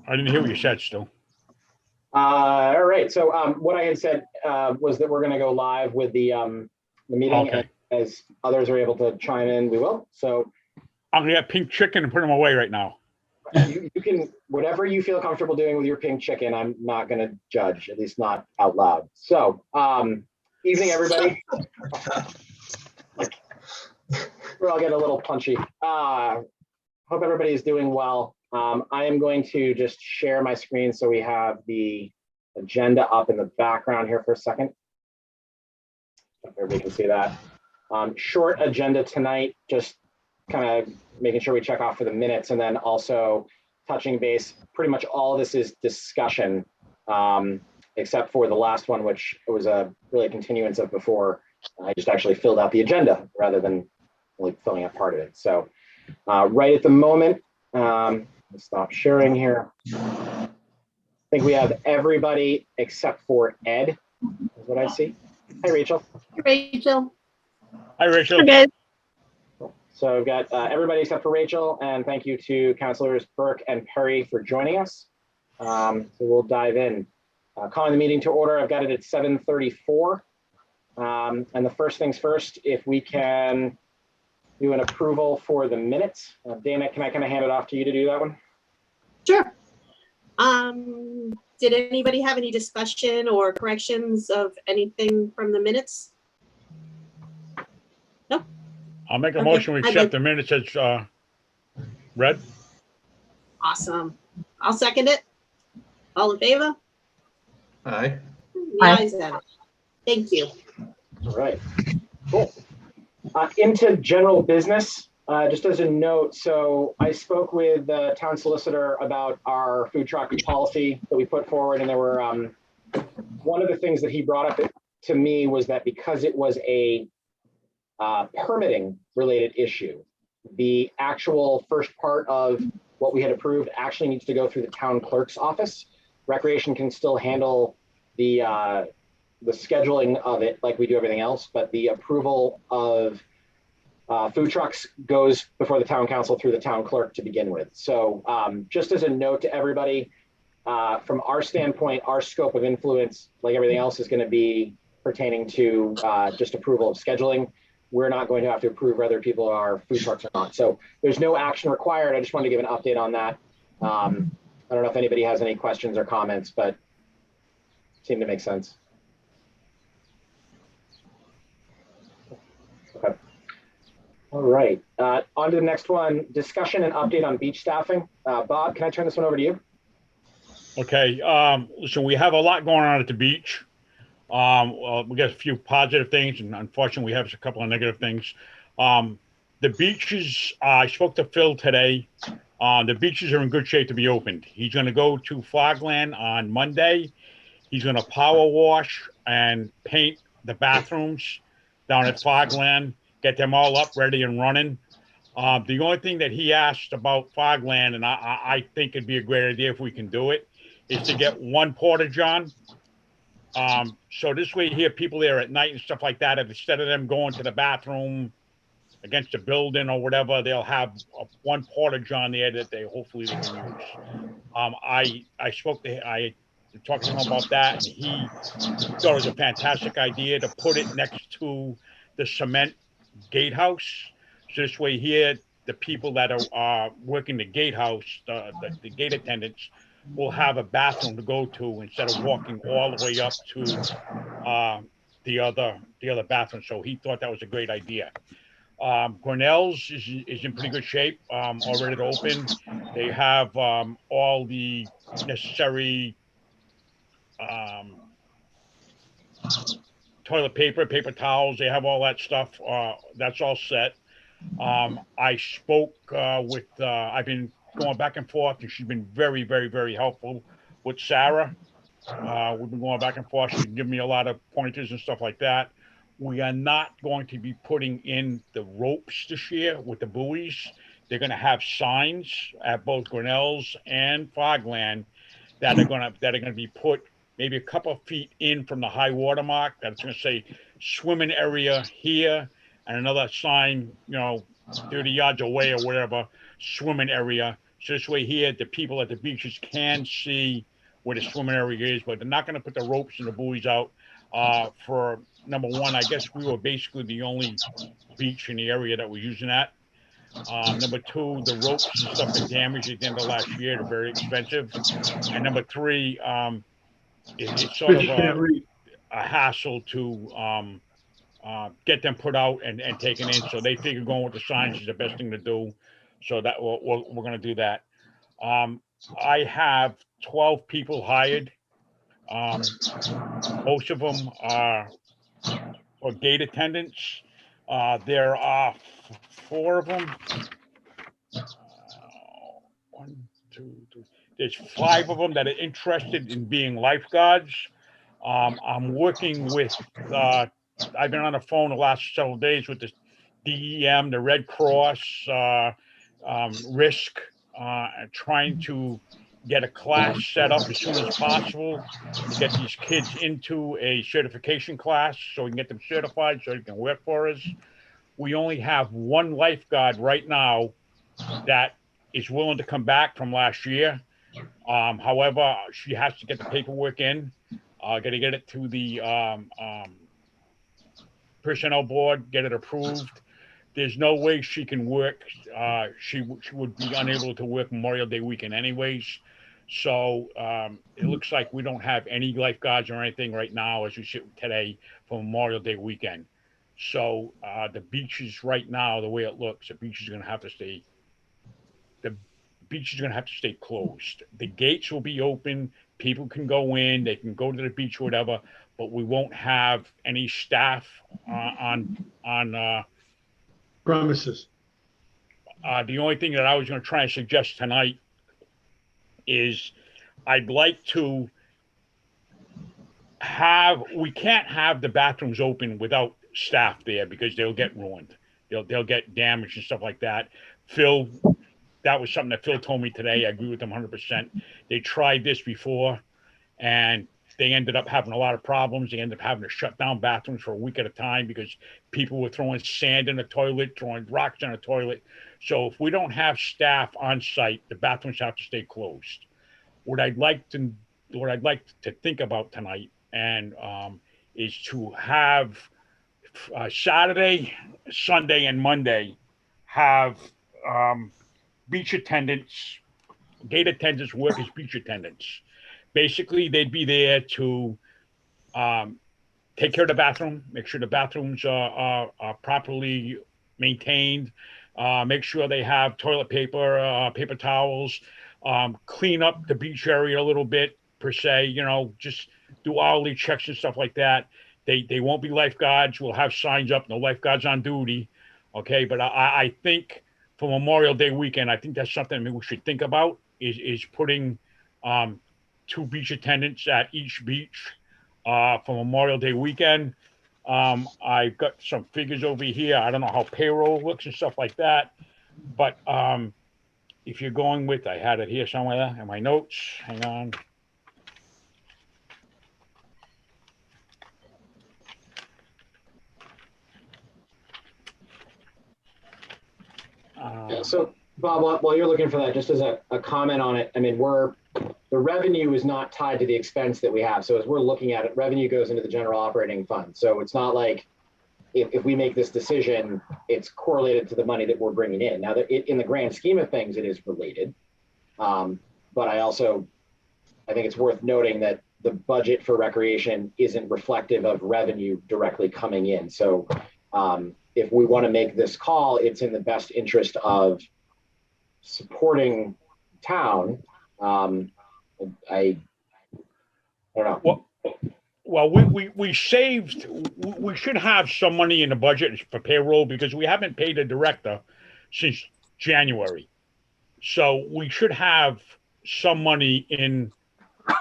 I didn't hear what you said still. All right. So what I had said was that we're going to go live with the meeting, Okay. and as others are able to chime in, we will. So I'm gonna get pink chicken and put them away right now. you can, whatever you feel comfortable doing with your pink chicken, I'm not going to judge, at least not out loud. So evening, everybody. We're all getting a little punchy. Hope everybody is doing well. I am going to just share my screen so we have the agenda up in the background here for a second. Everybody can see that. Short agenda tonight, just kind of making sure we check off for the minutes, and then also touching base. Pretty much all of this is discussion, except for the last one, which was a really continuance of before. I just actually filled out the agenda rather than only filling out part of it. So right at the moment, let's stop sharing here. I think we have everybody except for Ed, is what I see. Hi, Rachel. Hey, Rachel. Hi, Rachel. Okay. So I've got everybody except for Rachel, and thank you to Councilors Burke and Perry for joining us. So we'll dive in. Calling the meeting to order. I've got it at 7:34. And the first things first, if we can do an approval for the minutes. Dana, can I kind of hand it off to you to do that one? Sure. Did anybody have any discussion or corrections of anything from the minutes? Nope. I'll make a Okay. motion. We accept the minutes as read. Awesome. I'll second it. All in favor? Aye. The ayes have it. Thank you. All right, cool. Into general business, just as a note, so I spoke with the town solicitor about our food truck policy that we put forward, and there were, one of the things that he brought up to me was that because it was a permitting related issue, the actual first part of what we had approved actually needs to go through the town clerk's office. Recreation can still handle the scheduling of it like we do everything else, but the approval of food trucks goes before the town council through the town clerk to begin with. So just as a note to everybody, from our standpoint, our scope of influence, like everything else, is going to be pertaining to just approval of scheduling. We're not going to have to approve whether people are food trucks or not. So there's no action required. I just wanted to give an update on that. I don't know if anybody has any questions or comments, but it seemed to make sense. Okay. All right. On to the next one, discussion and update on beach staffing. Bob, can I turn this one over to you? Okay. So we have a lot going on at the beach. We got a few positive things, and unfortunately, we have a couple of negative things. The beaches, I spoke to Phil today. The beaches are in good shape to be opened. He's going to go to Fogland on Monday. He's going to power wash and paint the bathrooms down at Fogland, get them all up, ready and running. The only thing that he asked about Fogland, and I think it'd be a great idea if we can do it, is to get one porta-john. So this way here, people there at night and stuff like that, if instead of them going to the bathroom against the building or whatever, they'll have one porta-john there that they hopefully they can use. I talked to him about that, and he thought it was a fantastic idea to put it next to the cement gatehouse. So this way here, the people that are working the gatehouse, the gate attendants, will have a bathroom to go to instead of walking all the way up to the other bathroom. So he thought that was a great idea. Grinnell's is in pretty good shape, all ready to open. They have all the necessary toilet paper, paper towels. They have all that stuff. That's all set. I spoke with, I've been going back and forth, and she's been very, very, very helpful with Sarah. We've been going back and forth. She's given me a lot of pointers and stuff like that. We are not going to be putting in the ropes this year with the buoys. They're going to have signs at both Grinnell's and Fogland that are going to be put maybe a couple of feet in from the high water mark. That's going to say swimming area here, and another sign, 30 yards away or whatever, swimming area. So this way here, the people at the beaches can see where the swimming area is, but they're not going to put the ropes and the buoys out. For number one, I guess we were basically the only beach in the area that we're using that. Number two, the ropes and stuff got damaged at the end of last year. They're very expensive. And number three, it's sort of Fish can't read. a hassle to get them put out and taken in. So they figure going with the signs is the best thing to do. So that we're going to do that. I have 12 people hired. Most of them are gate attendants. There are four of them. One, two, three. There's five of them that are interested in being lifeguards. I'm working with. I've been on the phone the last several days with the DEM, the Red Cross, Risk, trying to get a class set up as soon as possible to get these kids into a certification class so we can get them certified so they can work for us. We only have one lifeguard right now that is willing to come back from last year. However, she has to get the paperwork in. Got to get it to the personnel board, get it approved. There's no way she can work. She would be unable to work Memorial Day weekend anyways. So it looks like we don't have any lifeguards or anything right now as we sit today for Memorial Day weekend. So the beaches right now, the way it looks, the beach is going to have to stay. The beach is going to have to stay closed. The gates will be open. People can go in. They can go to the beach or whatever. But we won't have any staff on Premises. The only thing that I was going to try and suggest tonight is I'd like to we can't have the bathrooms open without staff there because they'll get ruined. They'll get damaged and stuff like that. Phil, that was something that Phil told me today. I agree with him 100%. They tried this before and they ended up having a lot of problems. They ended up having to shut down bathrooms for a week at a time because people were throwing sand in the toilet, throwing rocks in the toilet. So if we don't have staff on site, the bathrooms have to stay closed. What I'd like to think about tonight and is to have Saturday, Sunday, and Monday have beach attendants, gate attendants work as beach attendants. Basically, they'd be there to take care of the bathroom, make sure the bathrooms are properly maintained, make sure they have toilet paper, paper towels, clean up the beach area a little bit per se, just do hourly checks and stuff like that. They won't be lifeguards. We'll have signs up, no lifeguards on duty. Okay, but I think for Memorial Day weekend, I think that's something we should think about is putting two beach attendants at each beach for Memorial Day weekend. I've got some figures over here. I don't know how payroll looks and stuff like that, but if you're going with, I had it here somewhere in my notes. Hang on. So Bob, while you're looking for that, just as a comment on it, I mean, the revenue is not tied to the expense that we have. So as we're looking at it, revenue goes into the general operating fund. So it's not like if we make this decision, it's correlated to the money that we're bringing in. Now, in the grand scheme of things, it is related. But I think it's worth noting that the budget for recreation isn't reflective of revenue directly coming in. So if we want to make this call, it's in the best interest of supporting town. I don't know. Well, we saved. We should have some money in the budget for payroll because we haven't paid a director since January. So we should have some money in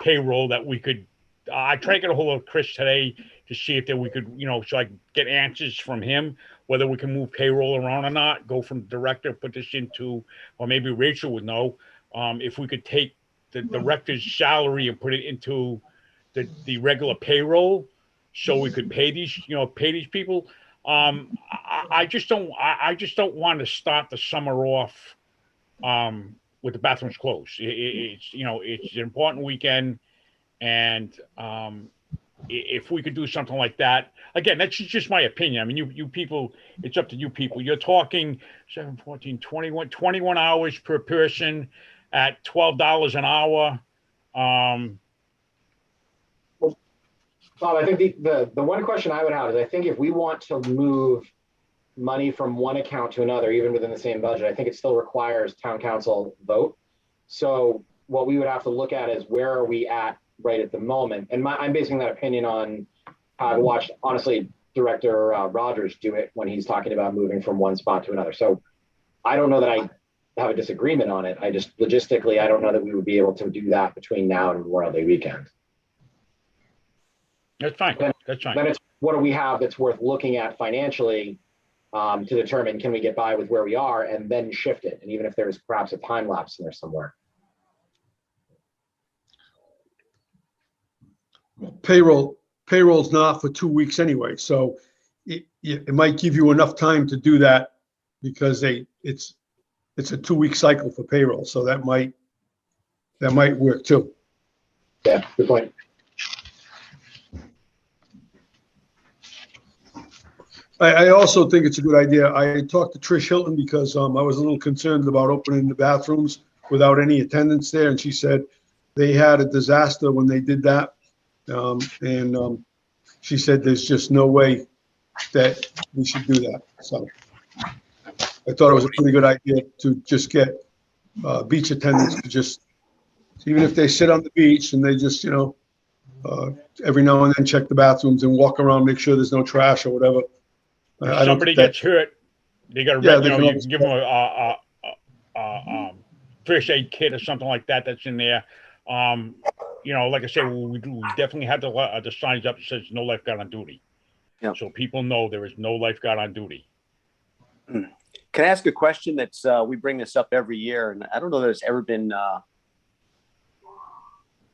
payroll that we could. I tried to get a hold of Chris today to see if we could, so I could get answers from him whether we can move payroll around or not. Go from director, put this into, or maybe Rachel would know if we could take the director's salary and put it into the regular payroll, so we could pay these people. I just don't want to start the summer off with the bathrooms closed. It's it's an important weekend, and if we could do something like that, again, that's just my opinion. I mean, you people, it's up to you people. You're talking 7, 14, 21 hours per person at $12 an hour. Bob, I think the one question I would have is I think if we want to move money from one account to another, even within the same budget, I think it still requires town council vote. So what we would have to look at is where are we at right at the moment? And I'm basing that opinion on how I watched, honestly, Director Rogers do it when he's talking about moving from one spot to another. So I don't know that I have a disagreement on it. I just logistically, I don't know that we would be able to do that between now and Memorial Day weekend. That's fine. That's fine. Then it's what do we have that's worth looking at financially to determine can we get by with where we are and then shift it. And even if there's perhaps a time lapse in there somewhere. Payroll's not for 2 weeks anyway, so it might give you enough time to do that because it's a 2-week cycle for payroll, so that might work too. Yeah, good point. I also think it's a good idea. I talked to Trish Hilton because I was a little concerned about opening the bathrooms without any attendance there, and she said they had a disaster when they did that. She said there's just no way that we should do that. So I thought it was a pretty good idea to just get beach attendants to just, even if they sit on the beach and they just, every now and then check the bathrooms and walk around, make sure there's no trash or whatever. If somebody gets hurt, they got to, you can give them a first aid kit or something like that that's in there. Like I said, we definitely had the signs up that says no lifeguard on duty. Yeah. So people know there is no lifeguard on duty. Can I ask a question that's, we bring this up every year, and I don't know that it's ever been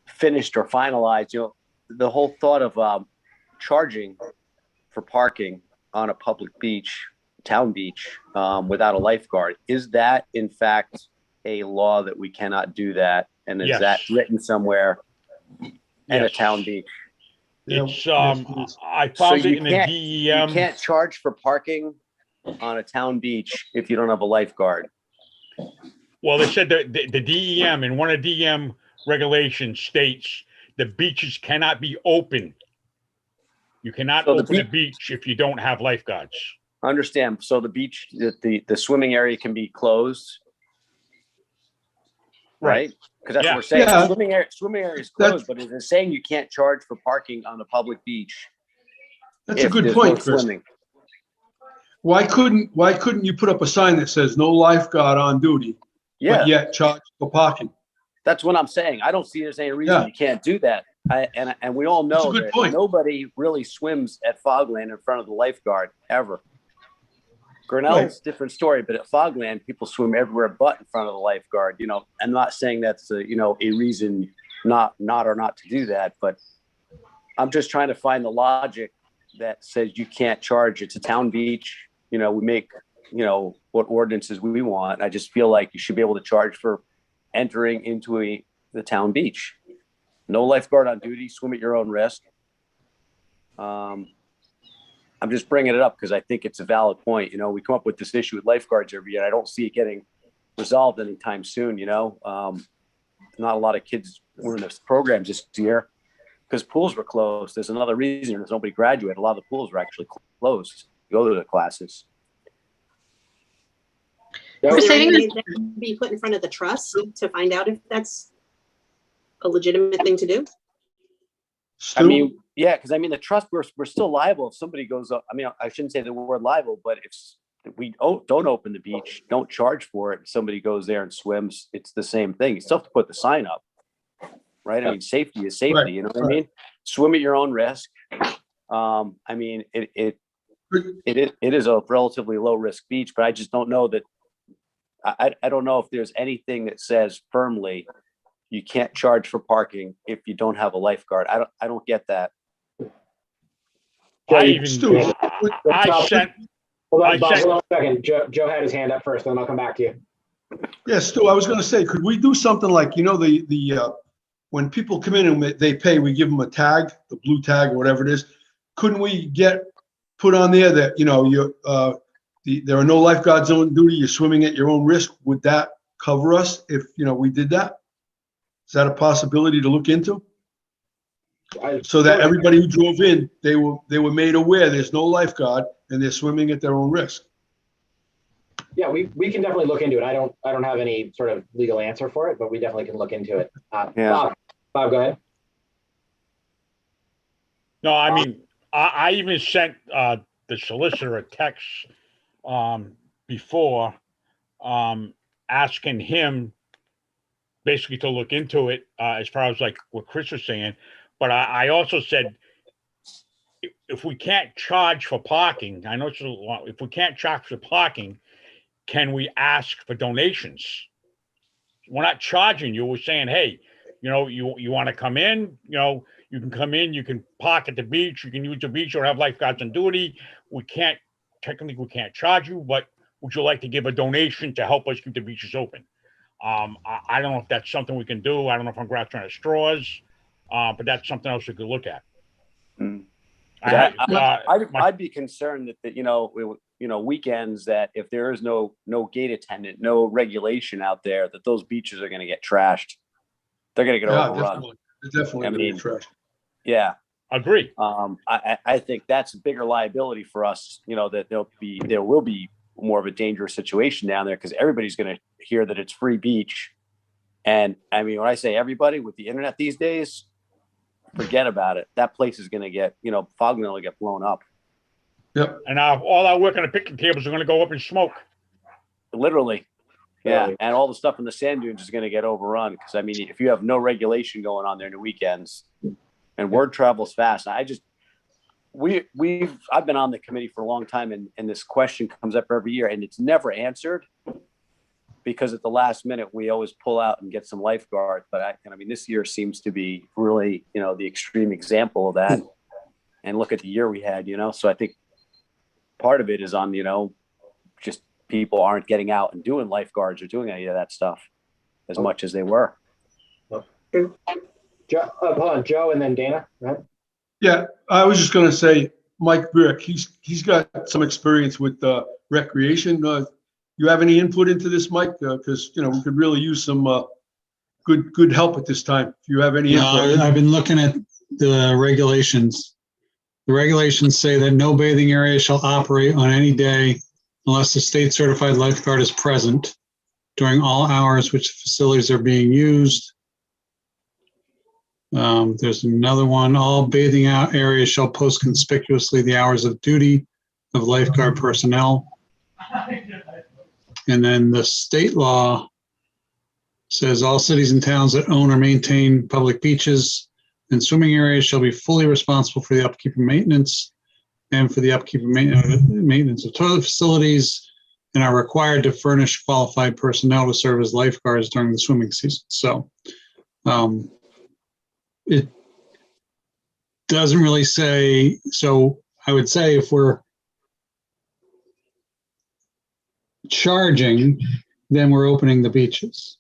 finished or finalized. The whole thought of charging for parking on a public beach, town beach, without a lifeguard. Is that in fact a law that we cannot do that? And is that written somewhere in a town beach? It's I found it in the DEM. You can't charge for parking on a town beach if you don't have a lifeguard. Well, they said that the DEM, in one of the DEM regulations, states the beaches cannot be open. You cannot open the beach if you don't have lifeguards. I understand. So the beach, the swimming area can be closed, right? Because that's what we're saying. Yeah. Swimming area is closed, but it's saying you can't charge for parking on the public beach. That's a good point, Chris. Why couldn't you put up a sign that says no lifeguard on duty, but yet charge for parking? That's what I'm saying. I don't see there's any reason you can't do that. And we all know that nobody really swims at Fogland in front of the lifeguard ever. Grinnell's different story, but at Fogland, people swim everywhere but in front of the lifeguard. I'm not saying that's a reason not to do that, but I'm just trying to find the logic that says you can't charge. It's a town beach. We make what ordinances we want. I just feel like you should be able to charge for entering into the town beach. No lifeguard on duty, swim at your own risk. I'm just bringing it up because I think it's a valid point. We come up with this issue with lifeguards every year. I don't see it getting resolved anytime soon. Not a lot of kids were in this programs this year because pools were closed. There's another reason. There's nobody graduated. A lot of the pools were actually closed to go to the classes. Is there any way that can be put in front of the trust to find out if that's a legitimate thing to do? Because the trust, we're still liable if somebody goes up. I shouldn't say the word liable, but if we don't open the beach, don't charge for it, somebody goes there and swims, it's the same thing. You still have to put the sign up, right? Safety is safety. You know what I mean? Swim at your own risk. It is a relatively low risk beach, but I just don't know that. I don't know if there's anything that says firmly you can't charge for parking if you don't have a lifeguard. I don't get that. Hold on a second. Joe had his hand up first, then I'll come back to you. Yeah, Stu, I was going to say, could we do something like, when people come in and they pay, we give them a tag, the blue tag or whatever it is. Couldn't we put on there that, there are no lifeguards on duty, you're swimming at your own risk? Would that cover us if, we did that? Is that a possibility to look into? So that everybody who drove in, they were made aware there's no lifeguard and they're swimming at their own risk. Yeah, we can definitely look into it. I don't have any sort of legal answer for it, but we definitely can look into it. Yeah. Bob, go ahead. No, I mean, I even sent the solicitor a text before asking him basically to look into it as far as like what Chris was saying. But I also said, if we can't charge for parking, I know it's a lot, if we can't charge for parking, can we ask for donations? We're not charging you. We're saying, hey, you want to come in, you can come in, you can park at the beach, you can use the beach or have lifeguards on duty. Technically we can't charge you, but would you like to give a donation to help us keep the beaches open? I don't know if that's something we can do. I don't know if I'm grasping at straws, but that's something else we could look at. I'd be concerned that weekends, that if there is no gate attendant, no regulation out there, that those beaches are going to get trashed. They're going to get overrun. Definitely going to get trashed. Yeah, agree. I think that's a bigger liability for us. That there will be more of a dangerous situation down there because everybody's going to hear that it's free beach. And I mean, when I say everybody, with the internet these days, forget about it. That place is going to get, Fogland will get blown up. Yep. And all our work on the picnic tables are going to go up in smoke. Literally. Yeah. And all the stuff in the sand dunes is going to get overrun. Because, I mean, if you have no regulation going on there in the weekends, and word travels fast. I've been on the committee for a long time, and this question comes up every year, and it's never answered because at the last minute we always pull out and get some lifeguards. But I mean, this year seems to be really, the extreme example of that. And look at the year we had, So I think part of it is on, just people aren't getting out and doing lifeguards or doing any of that stuff as much as they were. Hold on, Joe, and then Dana. Right? Yeah, I was just going to say, Mike Brick, he's got some experience with recreation. You have any input into this, Mike? Because we could really use some good help at this time. If you have any input. I've been looking at the regulations. The regulations say that no bathing area shall operate on any day unless the state certified lifeguard is present during all hours which facilities are being used. There's another one. All bathing out areas shall post conspicuously the hours of duty of lifeguard personnel. And then the state law says all cities and towns that own or maintain public beaches and swimming areas shall be fully responsible for the upkeep and maintenance and for the upkeep and maintenance of toilet facilities, and are required to furnish qualified personnel to serve as lifeguards during the swimming season. So it doesn't really say. So I would say if we're charging, then we're opening the beaches.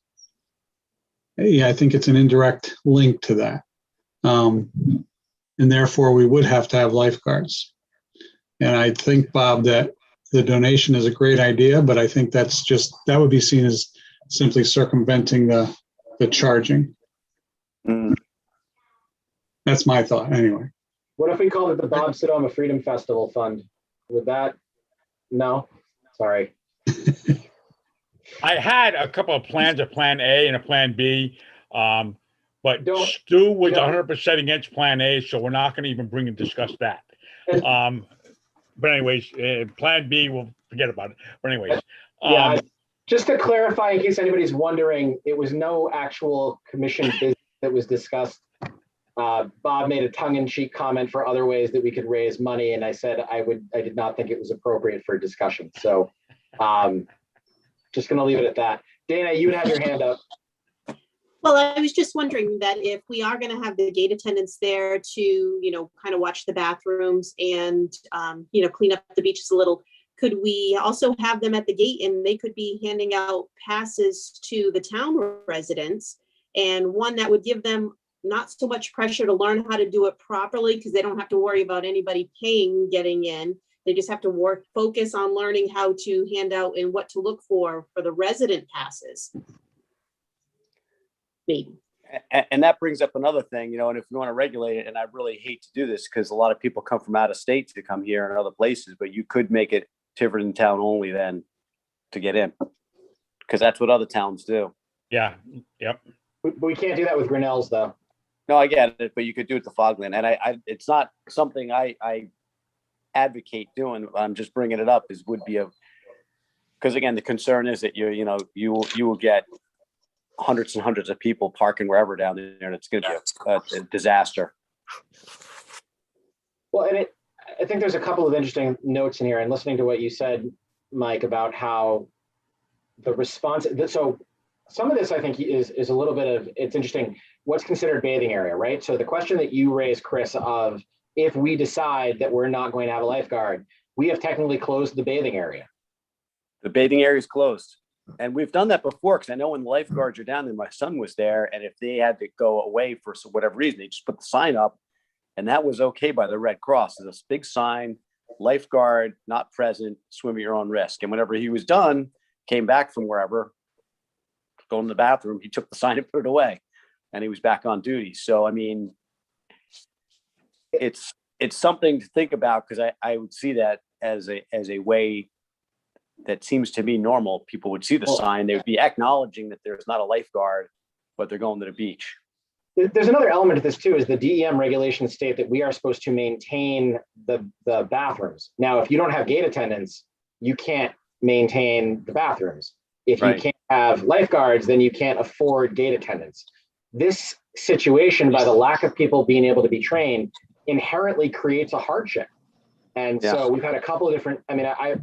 Yeah, I think it's an indirect link to that. And therefore we would have to have lifeguards. And I think, Bob, that the donation is a great idea, but I think that would be seen as simply circumventing the charging. That's my thought anyway. What if we called it the Bob Sidoma Freedom Festival Fund? Would that? No, sorry. I had a couple of plans, a plan A and a plan B, but Stu was 100% against plan A, so we're not going to even bring and discuss that. But anyways, plan B, we'll forget about it. But anyways. Just to clarify, in case anybody's wondering, it was no actual commission business that was discussed. Bob made a tongue-in-cheek comment for other ways that we could raise money, and I said I did not think it was appropriate for discussion. So just going to leave it at that. Dana, you had your hand up. Well, I was just wondering that if we are going to have the gate attendants there to, kind of watch the bathrooms and, clean up the beaches a little, could we also have them at the gate, and they could be handing out passes to the town residents, and one that would give them not so much pressure to learn how to do it properly, because they don't have to worry about anybody paying getting in. They just have to focus on learning how to hand out and what to look for the resident passes. Maybe. And that brings up another thing, and if you want to regulate it, and I really hate to do this because a lot of people come from out of state to come here and other places, but you could make it Tiverton town only then to get in, because that's what other towns do. Yeah. Yep. But we can't do that with Grinnell's though. No, I get it, but you could do it to Fogland, and it's not something I advocate doing. I'm just bringing it up because again, the concern is that you will get hundreds and hundreds of people parking wherever down there, and it's going to be a disaster. Well, and I think there's a couple of interesting notes in here, and listening to what you said, Mike, about how the response. So some of this I think is a little bit of, it's interesting. What's considered bathing area, right? So the question that you raised, Chris, of if we decide that we're not going to have a lifeguard, we have technically closed the bathing area. The bathing area is closed. And we've done that before, because I know when the lifeguards are down there, my son was there, and if they had to go away for whatever reason, they just put the sign up, and that was okay by the Red Cross. There's a big sign, lifeguard not present, swim at your own risk. And whenever he was done, came back from wherever, going to the bathroom, he took the sign and put it away, and he was back on duty. So, I mean, it's something to think about, because I would see that as a way that seems to be normal. People would see the sign, they would be acknowledging that there's not a lifeguard, but they're going to the beach. There's another element to this too, is the DEM regulations state that we are supposed to maintain the bathrooms. Now, if you don't have gate attendants, you can't maintain the bathrooms. If you can't have lifeguards, then you can't afford gate attendants. This situation, by the lack of people being able to be trained, inherently creates a hardship. And so we've had a couple of different, I mean, I've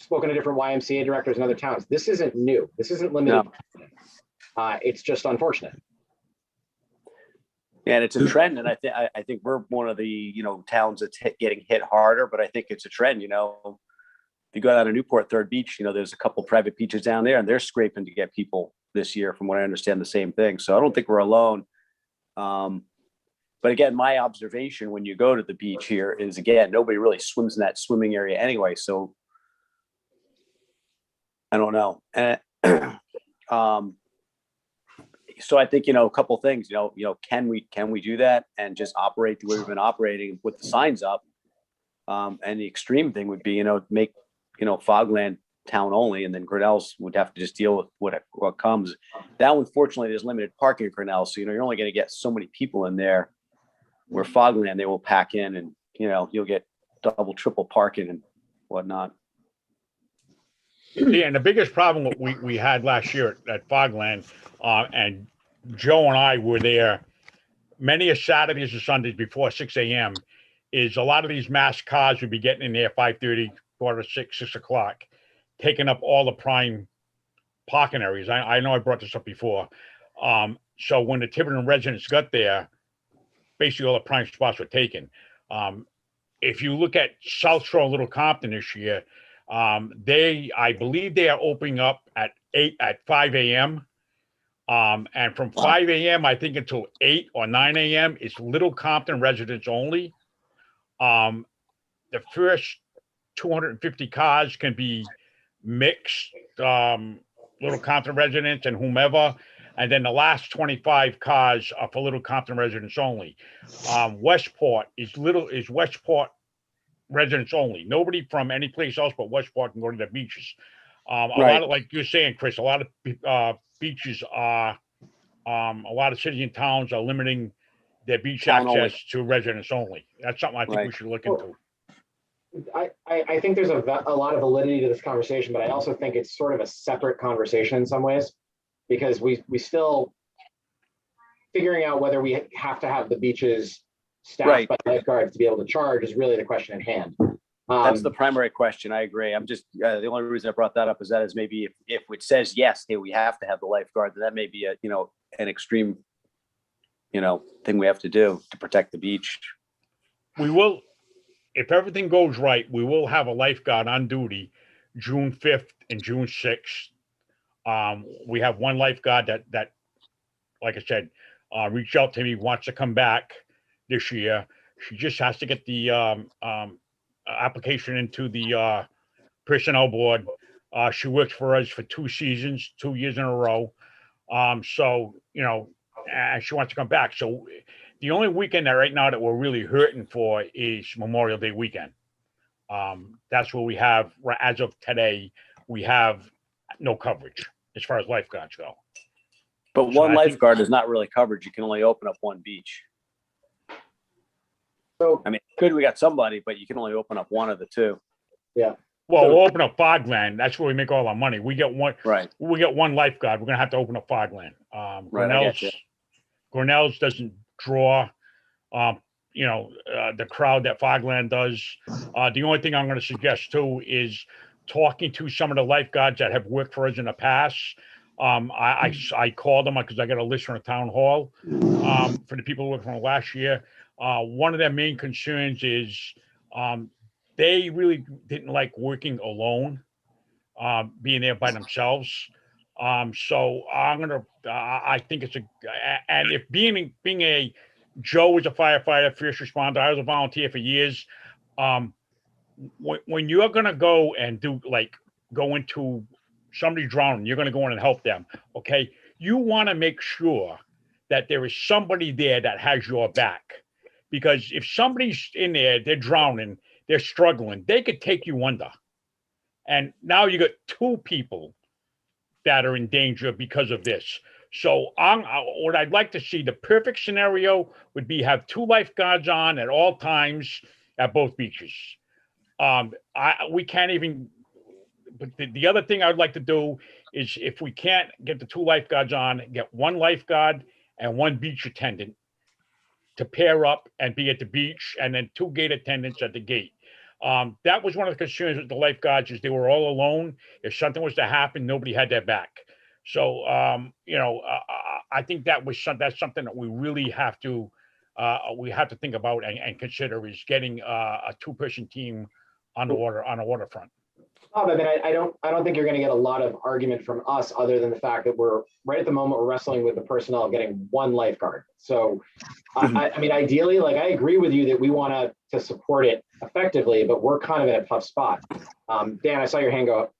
spoken to different YMCA directors in other towns. This isn't new. This isn't limited. No. It's just unfortunate. Yeah, and it's a trend, and I think we're one of the towns that's getting hit harder. But I think it's a trend. If you go down to Newport Third Beach, there's a couple private beaches down there, and they're scraping to get people this year. From what I understand, the same thing. So I don't think we're alone. But again, my observation when you go to the beach here is, again, nobody really swims in that swimming area anyway. So I don't know. So I think, a couple of things, can we do that and just operate the way we've been operating with the signs up? And the extreme thing would be, make, Fogland town only, and then Grinnell's would have to just deal with what comes. Now, unfortunately, there's limited parking at Grinnell. So, you're only going to get so many people in there, where Fogland, they will pack in, and, you'll get double, triple parking and whatnot. Yeah, and the biggest problem we had last year at Fogland, and Joe and I were there many of Saturdays and Sundays before 6 a.m., is a lot of these mass cars would be getting in there 5:30, 6 o'clock, taking up all the prime parking areas. I know I brought this up before. So when the Tiverton residents got there, basically all the prime spots were taken. If you look at South Shore Little Compton this year, I believe they are opening up at 5 a.m. And from 5 a.m., I think until 8 or 9 a.m., it's Little Compton residents only. The first 250 cars can be mixed, Little Compton residents and whomever. And then the last 25 cars are for Little Compton residents only. Westport is Westport residents only. Nobody from any place else but Westport can go to the beaches. A lot of, like you're saying, Chris, a lot of beaches are, a lot of cities and towns are limiting their beach access to residents only. That's something I think we should look into. I think there's a lot of validity to this conversation, but I also think it's sort of a separate conversation in some ways, because we still figuring out whether we have to have the beaches staffed by lifeguards to be able to charge is really the question at hand. That's the primary question. I agree. I'm just the only reason I brought that up is maybe if it says yes, hey, we have to have the lifeguard, then that may be an extreme thing we have to do to protect the beach. We will, if everything goes right, we will have a lifeguard on duty June 5th and June 6th. We have one lifeguard that, like I said, reached out to me, wants to come back this year. She just has to get the application into the personnel board. She worked for us for 2 seasons, 2 years in a row. So, and she wants to come back. So the only weekend that right now that we're really hurting for is Memorial Day weekend. That's where we have, as of today, we have no coverage as far as lifeguards go. But So one I think- lifeguard is not really coverage. You can only open up one beach. So, I mean, we got somebody, but you can only open up one of the two. yeah. Well, So- we'll open up Fogland. That's where we make all our money. We get one. Right. We get one lifeguard. We're gonna have to open up Fogland. Right, I get you. Grinnell's doesn't draw, the crowd that Fogland does. The only thing I'm gonna suggest too is talking to some of the lifeguards that have worked for us in the past. I called them because I got a list from the town hall for the people who worked from last year. One of their main concerns is they really didn't like working alone, being there by themselves. So I think it's and if being a Joe was a firefighter, first responder, I was a volunteer for years. When you're gonna go and go into somebody drowning, you're gonna go in and help them. Okay, you want to make sure that there is somebody there that has your back, because if somebody's in there, they're drowning, they're struggling, they could take you under, and now you got 2 people that are in danger because of this. So what I'd like to see, the perfect scenario would be have 2 lifeguards on at all times at both beaches. We can't even, but the other thing I'd like to do is, if we can't get the 2 lifeguards on, get 1 lifeguard and 1 beach attendant to pair up and be at the beach, and then 2 gate attendants at the gate. That was one of the concerns with the lifeguards, is they were all alone. If something was to happen, nobody had their back. So, I think that's something that we really have to think about and consider, is getting a 2-person team on the waterfront. I mean, I don't think you're going to get a lot of argument from us, other than the fact that we're right at the moment, we're wrestling with the personnel of getting 1 lifeguard. So, I mean, ideally, like, I agree with you that we want to support it effectively, but we're kind of in a tough spot. Dan, I saw your hand go up.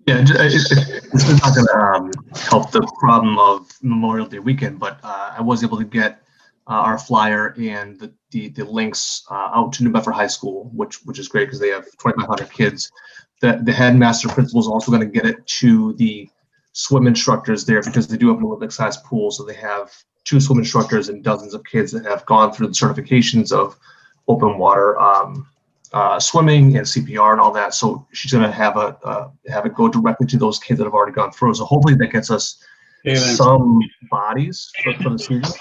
Yeah, it's not going to help the problem of Memorial Day weekend, but I was able to get our flyer and the links out to New Bedford High School, which is great because they have 2,500 kids. The headmaster principal is also going to get it to the swim instructors there, because they do have an Olympic-sized pool, so they have 2 swim instructors and dozens of kids that have gone through the certifications of open water swimming and CPR and all that. So she's going to have it go directly to those kids that have already gone through. So hopefully that gets us some bodies for the season.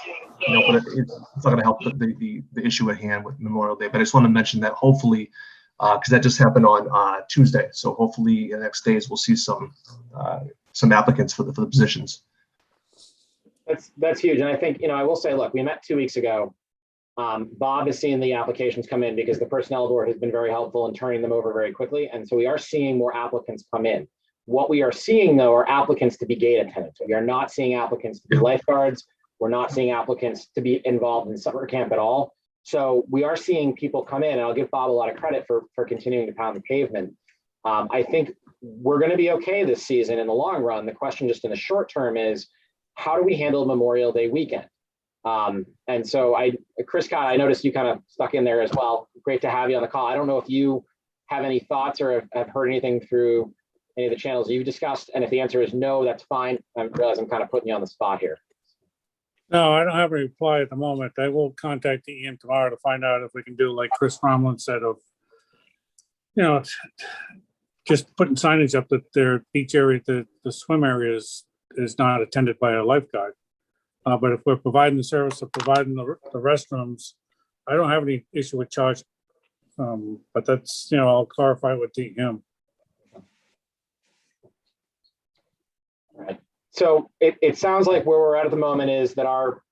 But it's not going to help the issue at hand with Memorial Day. But I just want to mention that hopefully, because that just happened on Tuesday. So hopefully in the next days we'll see some applicants for the positions. That's huge. And I think, I will say, look, we met 2 weeks ago. Bob is seeing the applications come in because the personnel board has been very helpful in turning them over very quickly. And so we are seeing more applicants come in. What we are seeing, though, are applicants to be gate attendants. We are not seeing applicants to be lifeguards. We're not seeing applicants to be involved in summer camp at all. So we are seeing people come in, and I'll give Bob a lot of credit for continuing to pound the pavement. I think we're going to be okay this season in the long run. The question just in the short term is, how do we handle Memorial Day weekend? And so Chris Scott, I noticed you kind of stuck in there as well. Great to have you on the call. I don't know if you have any thoughts or have heard anything through any of the channels you've discussed. And if the answer is no, that's fine. I realize I'm kind of putting you on the spot here. No, I don't have a reply at the moment. I will contact the EM tomorrow to find out if we can do like Chris Cromlin said, of, just putting signage up that their beach area, the swim area is not attended by a lifeguard. But if we're providing the service of providing the restrooms, I don't have any issue with charge. But that's, I'll clarify with DM. All right. So it sounds like where we're at the moment is that our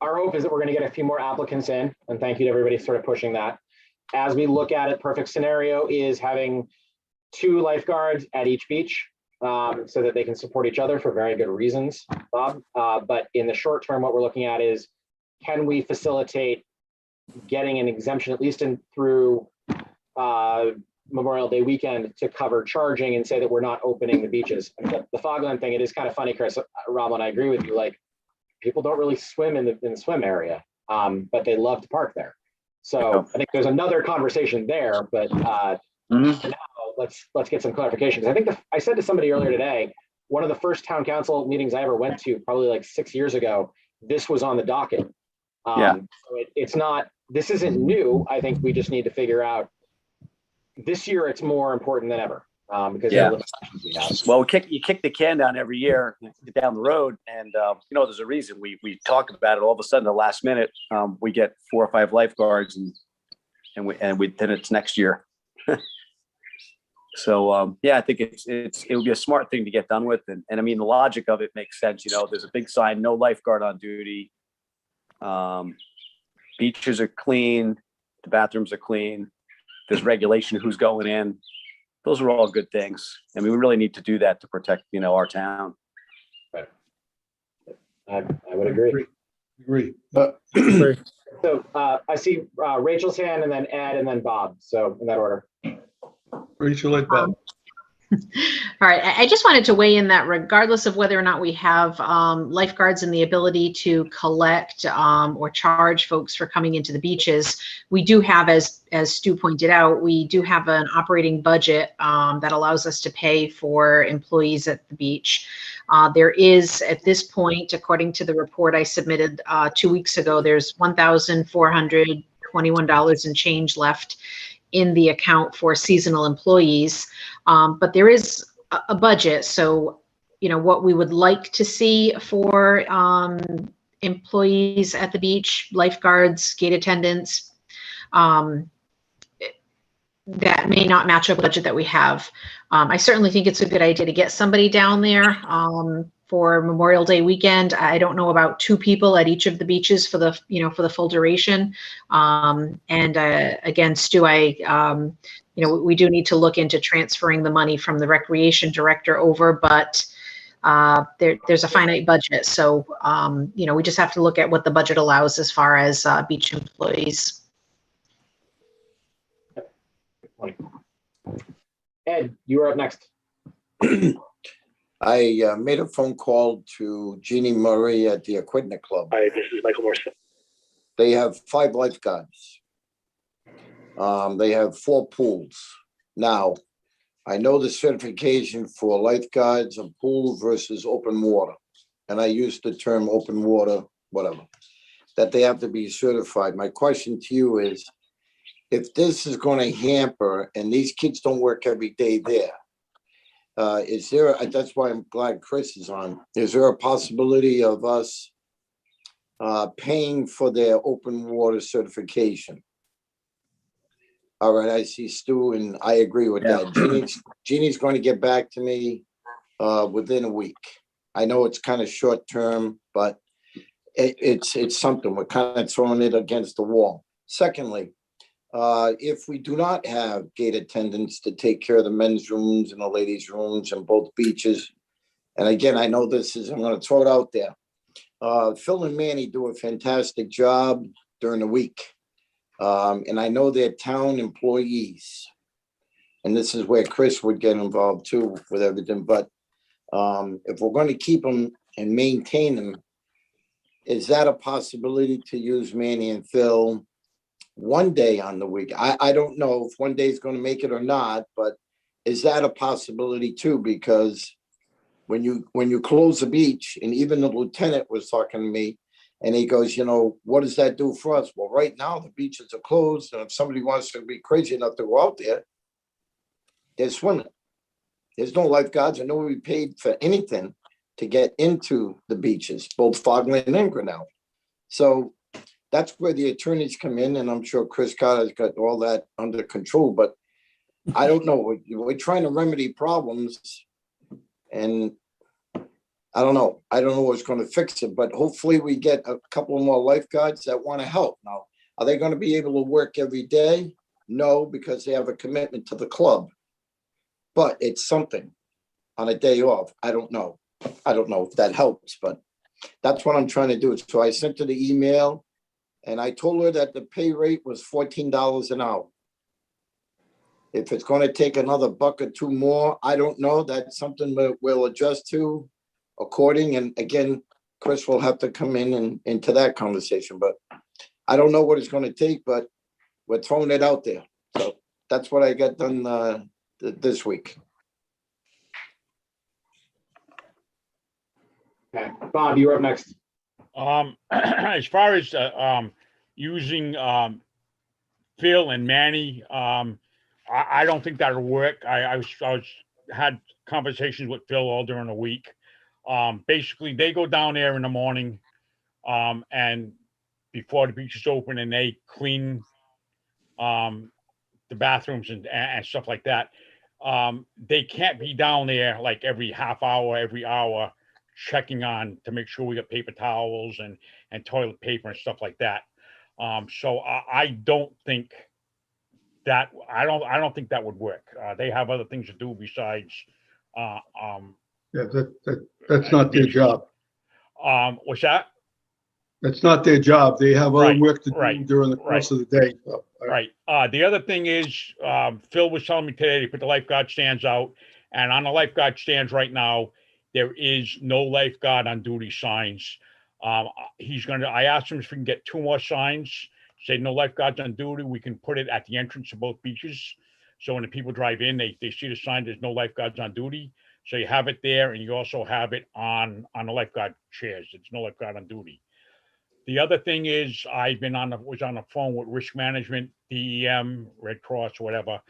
hope is that we're going to get a few more applicants in, and thank you to everybody sort of pushing that. as we look at it, perfect scenario is having 2 lifeguards at each beach, so that they can support each other for very good reasons, Bob. But in the short term, what we're looking at is, can we facilitate getting an exemption, at least through Memorial Day weekend, to cover charging and say that we're not opening the beaches. The Fogland thing, it is kind of funny, Chris, Rob, and I agree with you. Like, people don't really swim in the swim area, but they love to park there. So I think there's another conversation there, but for now, let's get some clarification. I think I said to somebody earlier today, one of the first town council meetings I ever went to, probably like 6 years ago, this was on the docket. So it's not, this isn't new. I think we just need to figure out, this year it's more important than ever, because of the limitations we have. Well, you kick the can down every year down the road, and there's a reason we talk about it. All of a sudden, the last minute, we get 4 or 5 lifeguards, and then it's next year. So I think it would be a smart thing to get done with, and I mean, the logic of it makes sense. There's a big sign, no lifeguard on duty. Beaches are clean, the bathrooms are clean. There's regulation who's going in. Those are all good things. I mean, we really need to do that to protect, our town. Right. I would agree. Agree. So I see Rachel's hand, and then Ed, and then Bob. So in that order. Rachel, let Bob. All right, I just wanted to weigh in that regardless of whether or not we have lifeguards and the ability to collect or charge folks for coming into the beaches, we do have, as Stu pointed out, we do have an operating budget that allows us to pay for employees at the beach. There is, at this point, according to the report I submitted 2 weeks ago, there's $1,421 and change left in the account for seasonal employees. But there is a budget. So, what we would like to see for employees at the beach, lifeguards, gate attendants, that may not match a budget that we have. I certainly think it's a good idea to get somebody down there for Memorial Day weekend. I don't know about 2 people at each of the beaches for the, for the full duration. Again, Stu, we do need to look into transferring the money from the recreation director over, but there's a finite budget. So, we just have to look at what the budget allows as far as beach employees. Ed, you are up next. I made a phone call to Jeannie Murray at the Aquidneck Club. Hi, this is Michael Morrison. They have 5 lifeguards. They have 4 pools. Now, I know the certification for lifeguards of pool versus open water. And I use the term open water, whatever, that they have to be certified. My question to you is, if this is going to hamper and these kids don't work every day there, is there, that's why I'm glad Chris is on, is there a possibility of us paying for their open water certification? All right, I see Stu, and I agree with that. Jeannie's going to get back to me within a week. I know it's kind of short term, but it's something. We're kind of throwing it against the wall. Secondly, if we do not have gate attendants to take care of the men's rooms and the ladies' rooms and both beaches, and again, I know this is, I'm going to throw it out there. Phil and Manny do a fantastic job during the week. And I know they're town employees. And this is where Chris would get involved too with everything. But if we're going to keep them and maintain them, is that a possibility to use Manny and Phil one day on the week? I don't know if one day is going to make it or not, but is that a possibility too? Because when you close the beach, and even the lieutenant was talking to me, and he goes, what does that do for us? Well, right now the beaches are closed, and if somebody wants to be crazy enough to go out there, they're swimming. There's no lifeguards. I know we paid for anything to get into the beaches, both Fogland and Grinnell. So that's where the attorneys come in, and I'm sure Chris Carter's got all that under control, but I don't know. We're trying to remedy problems, and I don't know what's going to fix it, but hopefully we get a couple more lifeguards that want to help. Now, are they going to be able to work every day? No, because they have a commitment to the club. But it's something on a day off. I don't know. I don't know if that helps, but that's what I'm trying to do. So I sent her the email and I told her that the pay rate was $14 an hour. If it's going to take another buck or two more, I don't know. That's something we'll adjust to according. And again, Chris will have to come in and into that conversation, but I don't know what it's going to take, but we're throwing it out there. So that's what I got done this week. Okay, Bob, you're up next. As far as using Phil and Manny, I don't think that'll work. I had conversations with Phil all during the week. Basically, they go down there in the morning, and before the beach is open, and they clean the bathrooms and stuff like that. They can't be down there like every half hour, every hour, checking on to make sure we got paper towels and toilet paper and stuff like that. So I don't think that I don't think that would work. They have other things to do besides. Yeah, that's not their job. What's that? That's not their job. They have other Right, work to do right, during the course of the day. So, Right. The other thing is, Phil was telling me today, they put the lifeguard stands out, and on the lifeguard stands right now, there is no lifeguard on duty signs. I asked him if we can get 2 more signs, say no lifeguards on duty. We can put it at the entrance of both beaches. So when the people drive in, they see the sign, there's no lifeguards on duty. So you have it there, and you also have it on the lifeguard chairs. It's no lifeguard on duty. The other thing is was on the phone with risk management, DEM, Red Cross, whatever.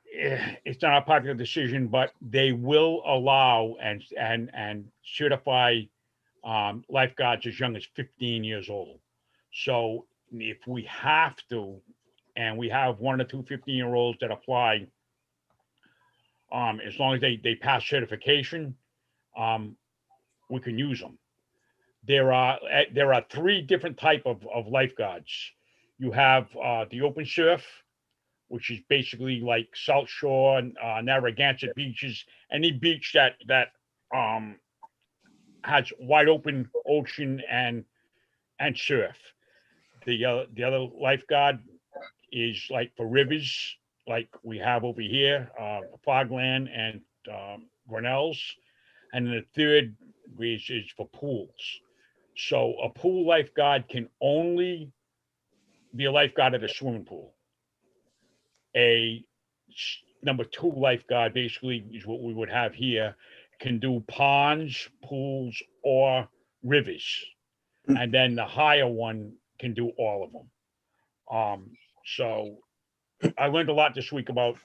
It's not a popular decision, but they will allow and certify lifeguards as young as 15 years old. So if we have to, and we have 1 or 2 15-year-olds that apply, as long as they pass certification, we can use them. There are 3 different type of lifeguards. You have the open surf, which is basically like South Shore and Narragansett beaches, any beach that has wide open ocean and surf. The other lifeguard is like for rivers, like we have over here, Fogland and Grinnell's, and then the third is for pools. So a pool lifeguard can only be a lifeguard at a swimming pool. A number 2 lifeguard basically is what we would have here, can do ponds, pools, or rivers. And then the higher one can do all of them. So I learned a lot this week about,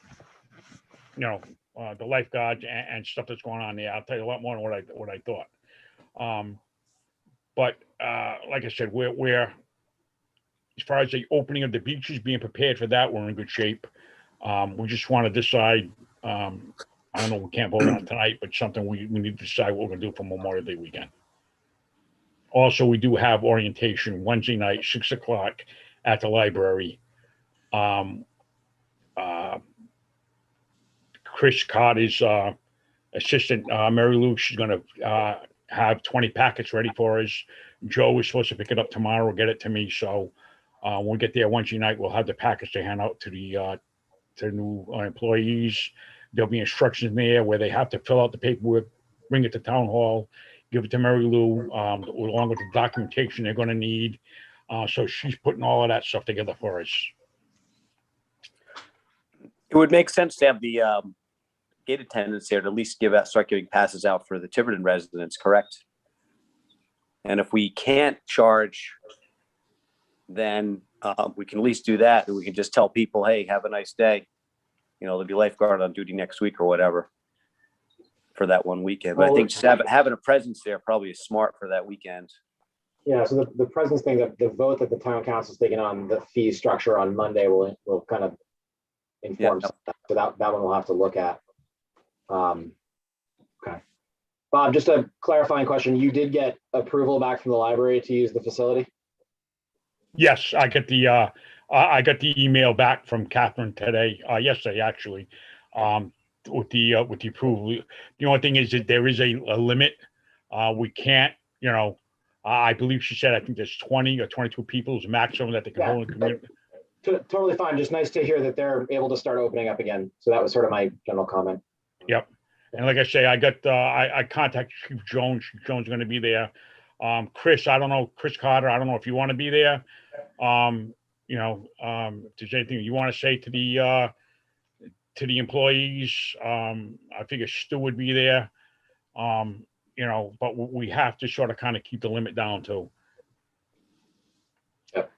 the lifeguards and stuff that's going on there. I'll tell you a lot more than what I thought. But like I said, we're as far as the opening of the beaches, being prepared for that, we're in good shape. We just want to decide. I don't know. We can't vote on it tonight, but something we need to decide what we're going to do for Memorial Day weekend. Also, we do have orientation Wednesday night, 6 o'clock at the library. Chris Carter's assistant, Mary Lou, she's going to have 20 packets ready for us. Joe is supposed to pick it up tomorrow, get it to me. So when we get there Wednesday night, we'll have the packets to hand out to the new employees. There'll be instructions there where they have to fill out the paperwork, bring it to town hall, give it to Mary Lou, along with the documentation they're going to need. So she's putting all of that stuff together for us. It would make sense to have the gate attendants there to at least start giving passes out for the Tiverton residents, correct? And if we can't charge, then we can at least do that. And we can just tell people, hey, have a nice day. There'll be lifeguard on duty next week or whatever for that one weekend. But I think just having a presence there probably is smart for that weekend. Yeah, so the presence thing, the vote that the town council is taking on the fee structure on Monday will kind of inform that. So that one we'll have to look at. Okay. Bob, just a clarifying question. You did get approval back from the library to use the facility? Yes, I get the I got the email back from Catherine today, yesterday actually, with the approval. The only thing is that there is a limit. We can't, I believe she said, I think there's 20 or 22 people is maximum that they can hold in the community. Totally fine. Just nice to hear that they're able to start opening up again. So that was sort of my general comment. Yep. And like I say, I got, I contacted Chief Jones. Chief Jones is going to be there. Chris, I don't know, Chris Carter, I don't know if you want to be there. If there's anything you want to say to the employees, I figure Stu would be there. But we have to sort of kind of keep the limit down too. Yep.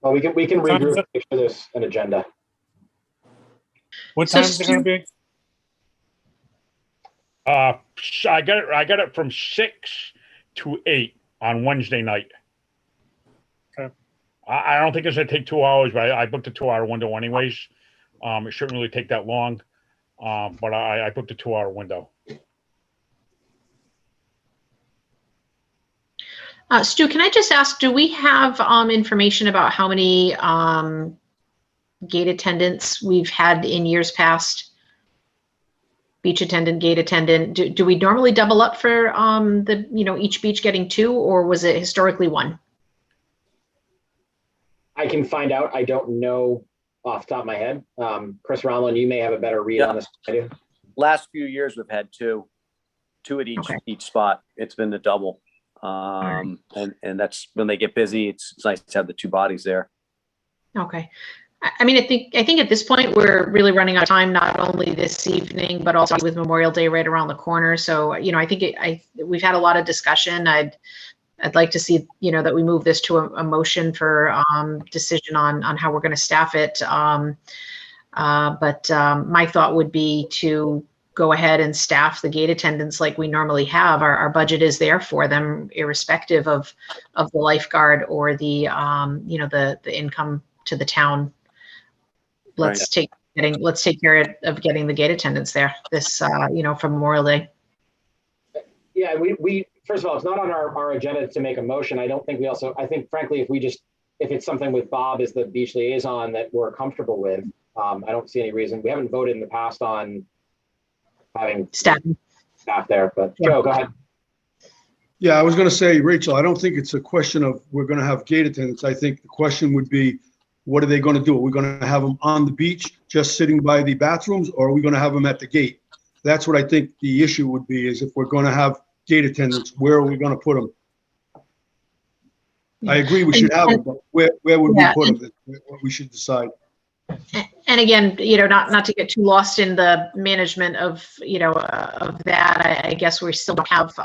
Well, we can regroup, make sure there's an agenda. What time is it going to be? I got it from 6 to 8 on Wednesday night. Okay. I don't think it's gonna take 2 hours, but I booked a 2-hour window anyways. It shouldn't really take that long. But I booked a 2-hour window. Stu, can I just ask, do we have information about how many gate attendants we've had in years past? Beach attendant, gate attendant. Do we normally double up for each beach getting 2, or was it historically 1? I can find out. I don't know off the top of my head. Chris Ronlin, you may have a better read on this than I do. Last few years we've had 2 at each spot. It's been the double. And that's when they get busy. It's nice to have the 2 bodies there. Okay. I mean, I think at this point we're really running out of time, not only this evening, but also with Memorial Day right around the corner. So, I think we've had a lot of discussion. I'd like to see, that we move this to a motion for decision on how we're going to staff it. But my thought would be to go ahead and staff the gate attendants like we normally have. Our budget is there for them, irrespective of the lifeguard or the the income to the town. Let's take care of getting the gate attendants there this for Memorial Day. Yeah, we first of all, it's not on our agenda to make a motion. I think frankly, if it's something with Bob as the beach liaison that we're comfortable with, I don't see any reason. We haven't voted in the past on having staff there, but yeah. Joe, go ahead. Yeah, I was going to say, Rachel, I don't think it's a question of we're going to have gate attendants. I think the question would be, what are they going to do? Are we going to have them on the beach just sitting by the bathrooms, or are we going to have them at the gate? That's what I think the issue would be, is if we're going to have gate attendants, where are we going to put them? I agree we should have them, but where would we put them? What we should decide. And again, not to get too lost in the management of that, I guess we still don't have,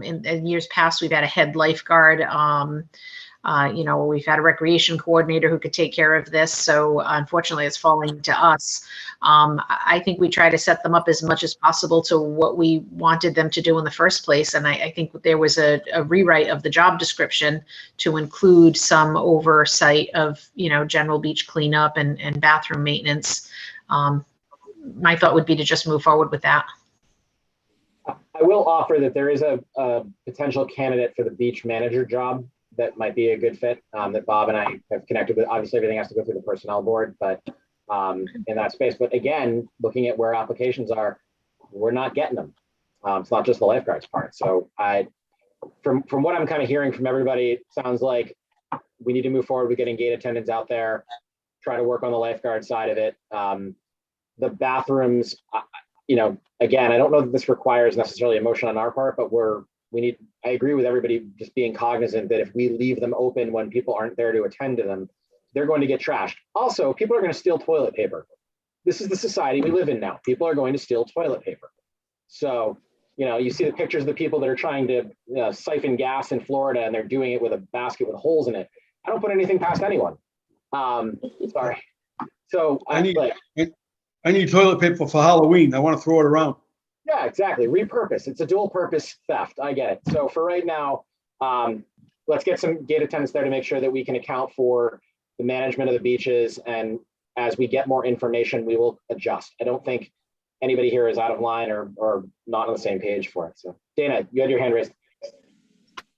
in years past, we've had a head lifeguard. We've had a recreation coordinator who could take care of this. So unfortunately, it's falling to us. I think we try to set them up as much as possible to what we wanted them to do in the first place. And I think there was a rewrite of the job description to include some oversight of, general beach cleanup and bathroom maintenance. My thought would be to just move forward with that. I will offer that there is a potential candidate for the beach manager job that might be a good fit, that Bob and I have connected with. Obviously, everything has to go through the personnel board, but in that space. But again, looking at where applications are, we're not getting them. It's not just the lifeguards part. So from what I'm kind of hearing from everybody, it sounds like we need to move forward with getting gate attendants out there, try to work on the lifeguard side of it. The bathrooms, again, I don't know that this requires necessarily a motion on our part, but I agree with everybody just being cognizant that if we leave them open when people aren't there to attend to them, they're going to get trashed. Also, people are going to steal toilet paper. This is the society we live in now. People are going to steal toilet paper. So, you see the pictures of the people that are trying to siphon gas in Florida, and they're doing it with a basket with holes in it. I don't put anything past anyone. Sorry. So I need toilet paper for Halloween. I want to throw it around. Yeah, exactly. Repurpose. It's a dual purpose theft. I get it. So for right now, let's get some gate attendants there to make sure that we can account for the management of the beaches. And as we get more information, we will adjust. I don't think anybody here is out of line or not on the same page for it. So Dana, you had your hand raised.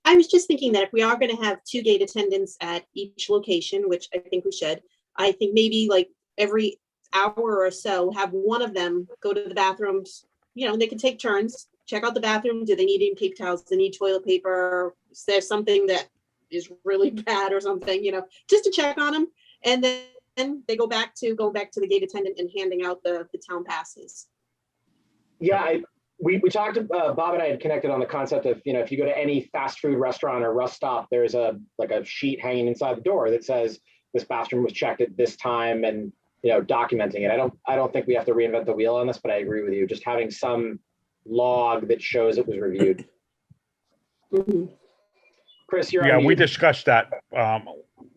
I was just thinking that if we are going to have 2 gate attendants at each location, which I think we should, I think maybe like every hour or so, have one of them go to the bathrooms. You know, they can take turns, check out the bathroom. Do they need any paper towels? Do they need toilet paper? Is there something that is really bad or something, you know, just to check on them. And then they go back to the gate attendant and handing out the town passes. Yeah, we talked, Bob and I had connected on the concept of, you know, if you go to any fast food restaurant or rest stop, there's a sheet hanging inside the door that says this bathroom was checked at this time, and, you know, documenting it. I don't think we have to reinvent the wheel on this, but I agree with you. Just having some log that shows it was reviewed. Mm-hmm. Chris, you're Yeah, on we mute. discussed that.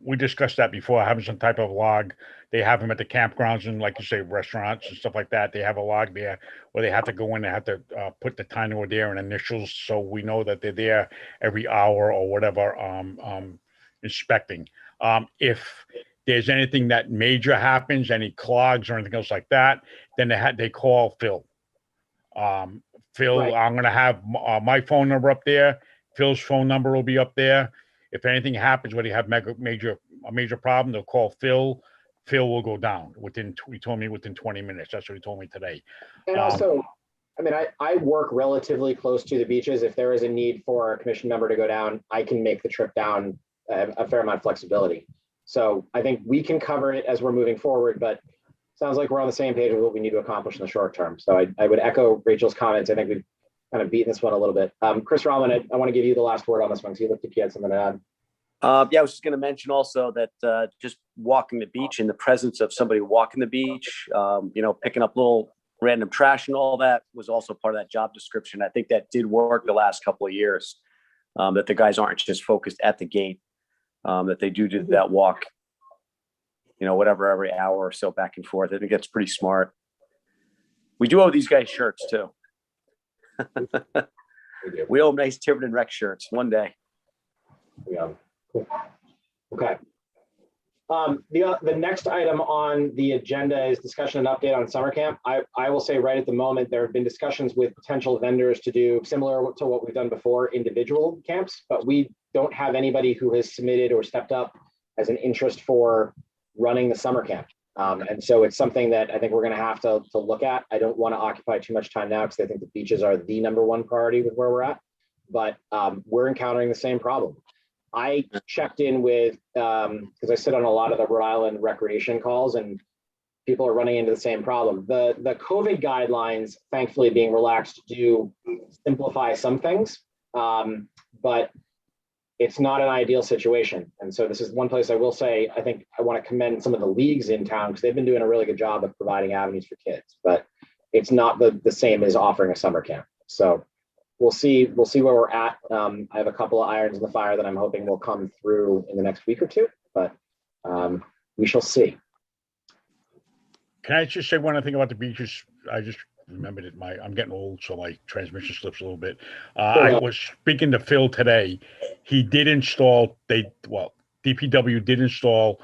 We discussed that before, having some type of log. They have them at the campgrounds and, like you say, restaurants and stuff like that. They have a log there where they have to go in. They have to put the time they were there and initials, so we know that they're there every hour or whatever, inspecting. If there's anything that major happens, any clogs or anything else like that, then they call Phil. Phil, Right. I'm gonna have my phone number up there. Phil's phone number will be up there. If anything happens where they have a major problem, they'll call Phil. Phil will go down he told me within 20 minutes. That's what he told me today. And also, I mean, I work relatively close to the beaches. If there is a need for a commission member to go down, I can make the trip down, a fair amount of flexibility. So I think we can cover it as we're moving forward, but sounds like we're on the same page with what we need to accomplish in the short term. So I would echo Rachel's comments. I think we've kind of beaten this one a little bit. Chris Rahman, I want to give you the last word on this one, because you looked like you had something to add. Yeah, I was just going to mention also that just walking the beach, in the presence of somebody walking the beach, you know, picking up little random trash and all that was also part of that job description. I think that did work the last couple of years, that the guys aren't just focused at the gate, that they do that walk, you know, whatever, every hour or so back and forth. I think that's pretty smart. We do owe these guys shirts too. We owe nice Tiverton Rec shirts one day. Yeah. Cool. Okay. The next item on the agenda is discussion and update on summer camp. I will say right at the moment, there have been discussions with potential vendors to do similar to what we've done before, individual camps, but we don't have anybody who has submitted or stepped up as an interest for running the summer camp. And so it's something that I think we're going to have to look at. I don't want to occupy too much time now, because I think the beaches are the #1 priority with where we're at, but we're encountering the same problem. I checked in with, because I sit on a lot of the Rhode Island recreation calls, and people are running into the same problem. The COVID guidelines, thankfully being relaxed, do simplify some things, but it's not an ideal situation. And so this is one place I will say, I think I want to commend some of the leagues in town, because they've been doing a really good job of providing avenues for kids, but it's not the same as offering a summer camp. So we'll see where we're at. I have a couple of irons in the fire that I'm hoping will come through in the next week or two, but we shall see. Can I just say one other thing about the beaches? I just remembered it. I'm getting old, so my transmission slips a little bit. I was speaking to Phil today. He did install, DPW did install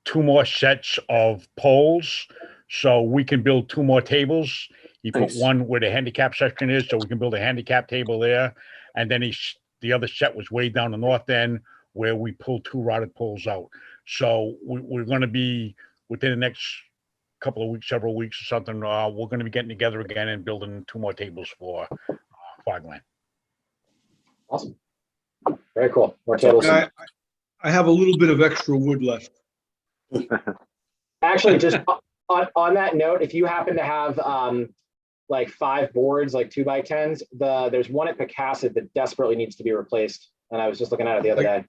2 more sets of poles, so we can build 2 more tables. He put one where the handicap section is, so we can build a handicap table there. And then the other set was way down the north end, where we pulled 2 rotted poles out. So we're going to be, within the next couple of weeks, several weeks or something, we're going to be getting together again and building 2 more tables for Fogland. Awesome. Very cool. More tables. I have a little bit of extra wood left. Actually, just on that note, if you happen to have like 5 boards, like 2x10s, there's one at Picasset that desperately needs to be replaced. And I was just looking at it the other day.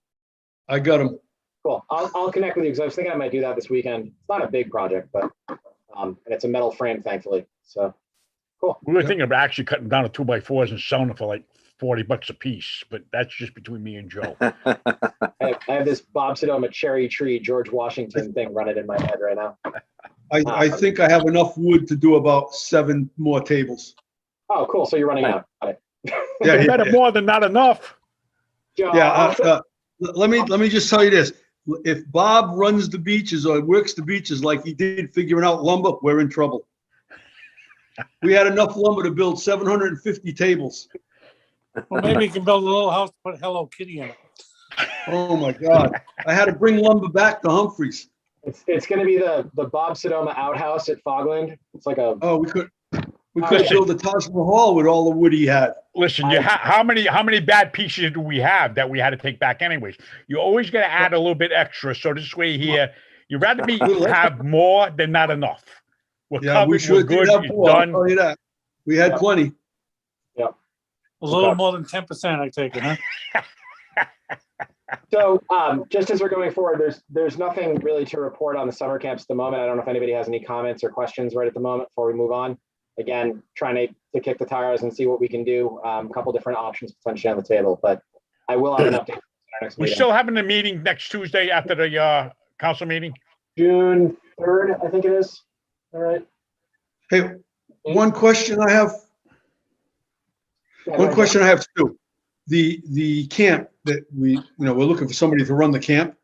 I got them. Cool. I'll connect with you, because I was thinking I might do that this weekend. It's not a big project, but and it's a metal frame, thankfully. So cool. We were thinking of actually cutting down to 2x4s and selling them for like $40 a piece, but that's just between me and Joe. I have this Bob Sodoma cherry tree George Washington thing running in my head right now. I think I have enough wood to do about 7 more tables. Oh, cool. So you're running out. Yeah, better more than not enough. Yeah. Let me just tell you this. If Bob runs the beaches or works the beaches like he did figuring out lumber, we're in trouble. We had enough lumber to build 750 tables. Well, maybe you can build a little house, put Hello Kitty in it. Oh my God. I had to bring lumber back to Humphreys. It's going to be the Bob Sodoma outhouse at Fogland. It's like a. Oh, we could build a Taj Mahal with all the wood he had. Listen, how many bad pieces do we have that we had to take back anyways? You always got to add a little bit extra. So this way here, you'd rather have more than not enough. We're covered, we sure we're good, did have it's more, I'll done. tell you that. We had plenty. Yeah. A little more than 10%, I take it, huh? So just as we're going forward, there's nothing really to report on the summer camps at the moment. I don't know if anybody has any comments or questions right at the moment before we move on. Again, trying to kick the tires and see what we can do. A couple different options potentially on the table, but I will have an update. We're still having a meeting next Tuesday after the council meeting. June 3rd, I think it is. All right. Hey, one question I have. One question I have too. The camp that we're looking for somebody to run the camp.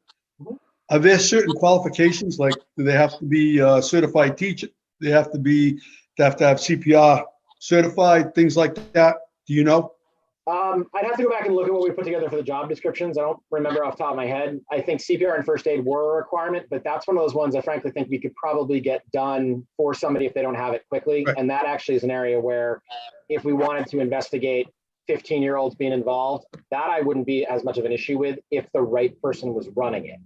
Are there certain qualifications? Like, do they have to be a certified teacher? They have to have CPR certified, things like that. Do you know? I'd have to go back and look at what we put together for the job descriptions. I don't remember off the top of my head. I think CPR and first aid were a requirement, but that's one of those ones I frankly think we could probably get done for somebody if they don't have it quickly. Right. And that actually is an area where if we wanted to investigate 15-year-olds being involved, that I wouldn't be as much of an issue with if the right person was running it.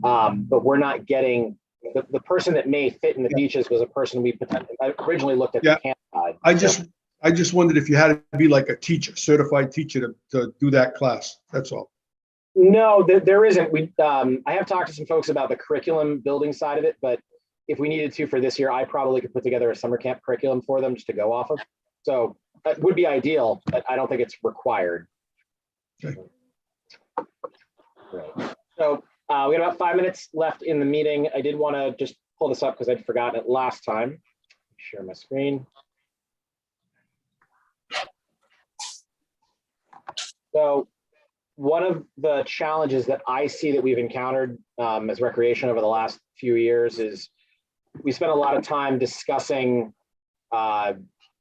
But we're not getting the person that may fit in the beaches was a person we originally looked at the camp side. I just wondered if you had to be like a teacher, certified teacher to do that class. That's all. No, there isn't. I have talked to some folks about the curriculum building side of it, but if we needed to for this year, I probably could put together a summer camp curriculum for them just to go off of. So that would be ideal, but I don't think it's required. Okay. Right. So we got about 5 minutes left in the meeting. I did want to just pull this up because I'd forgotten it last time. Share my screen. So one of the challenges that I see that we've encountered as recreation over the last few years is we spent a lot of time discussing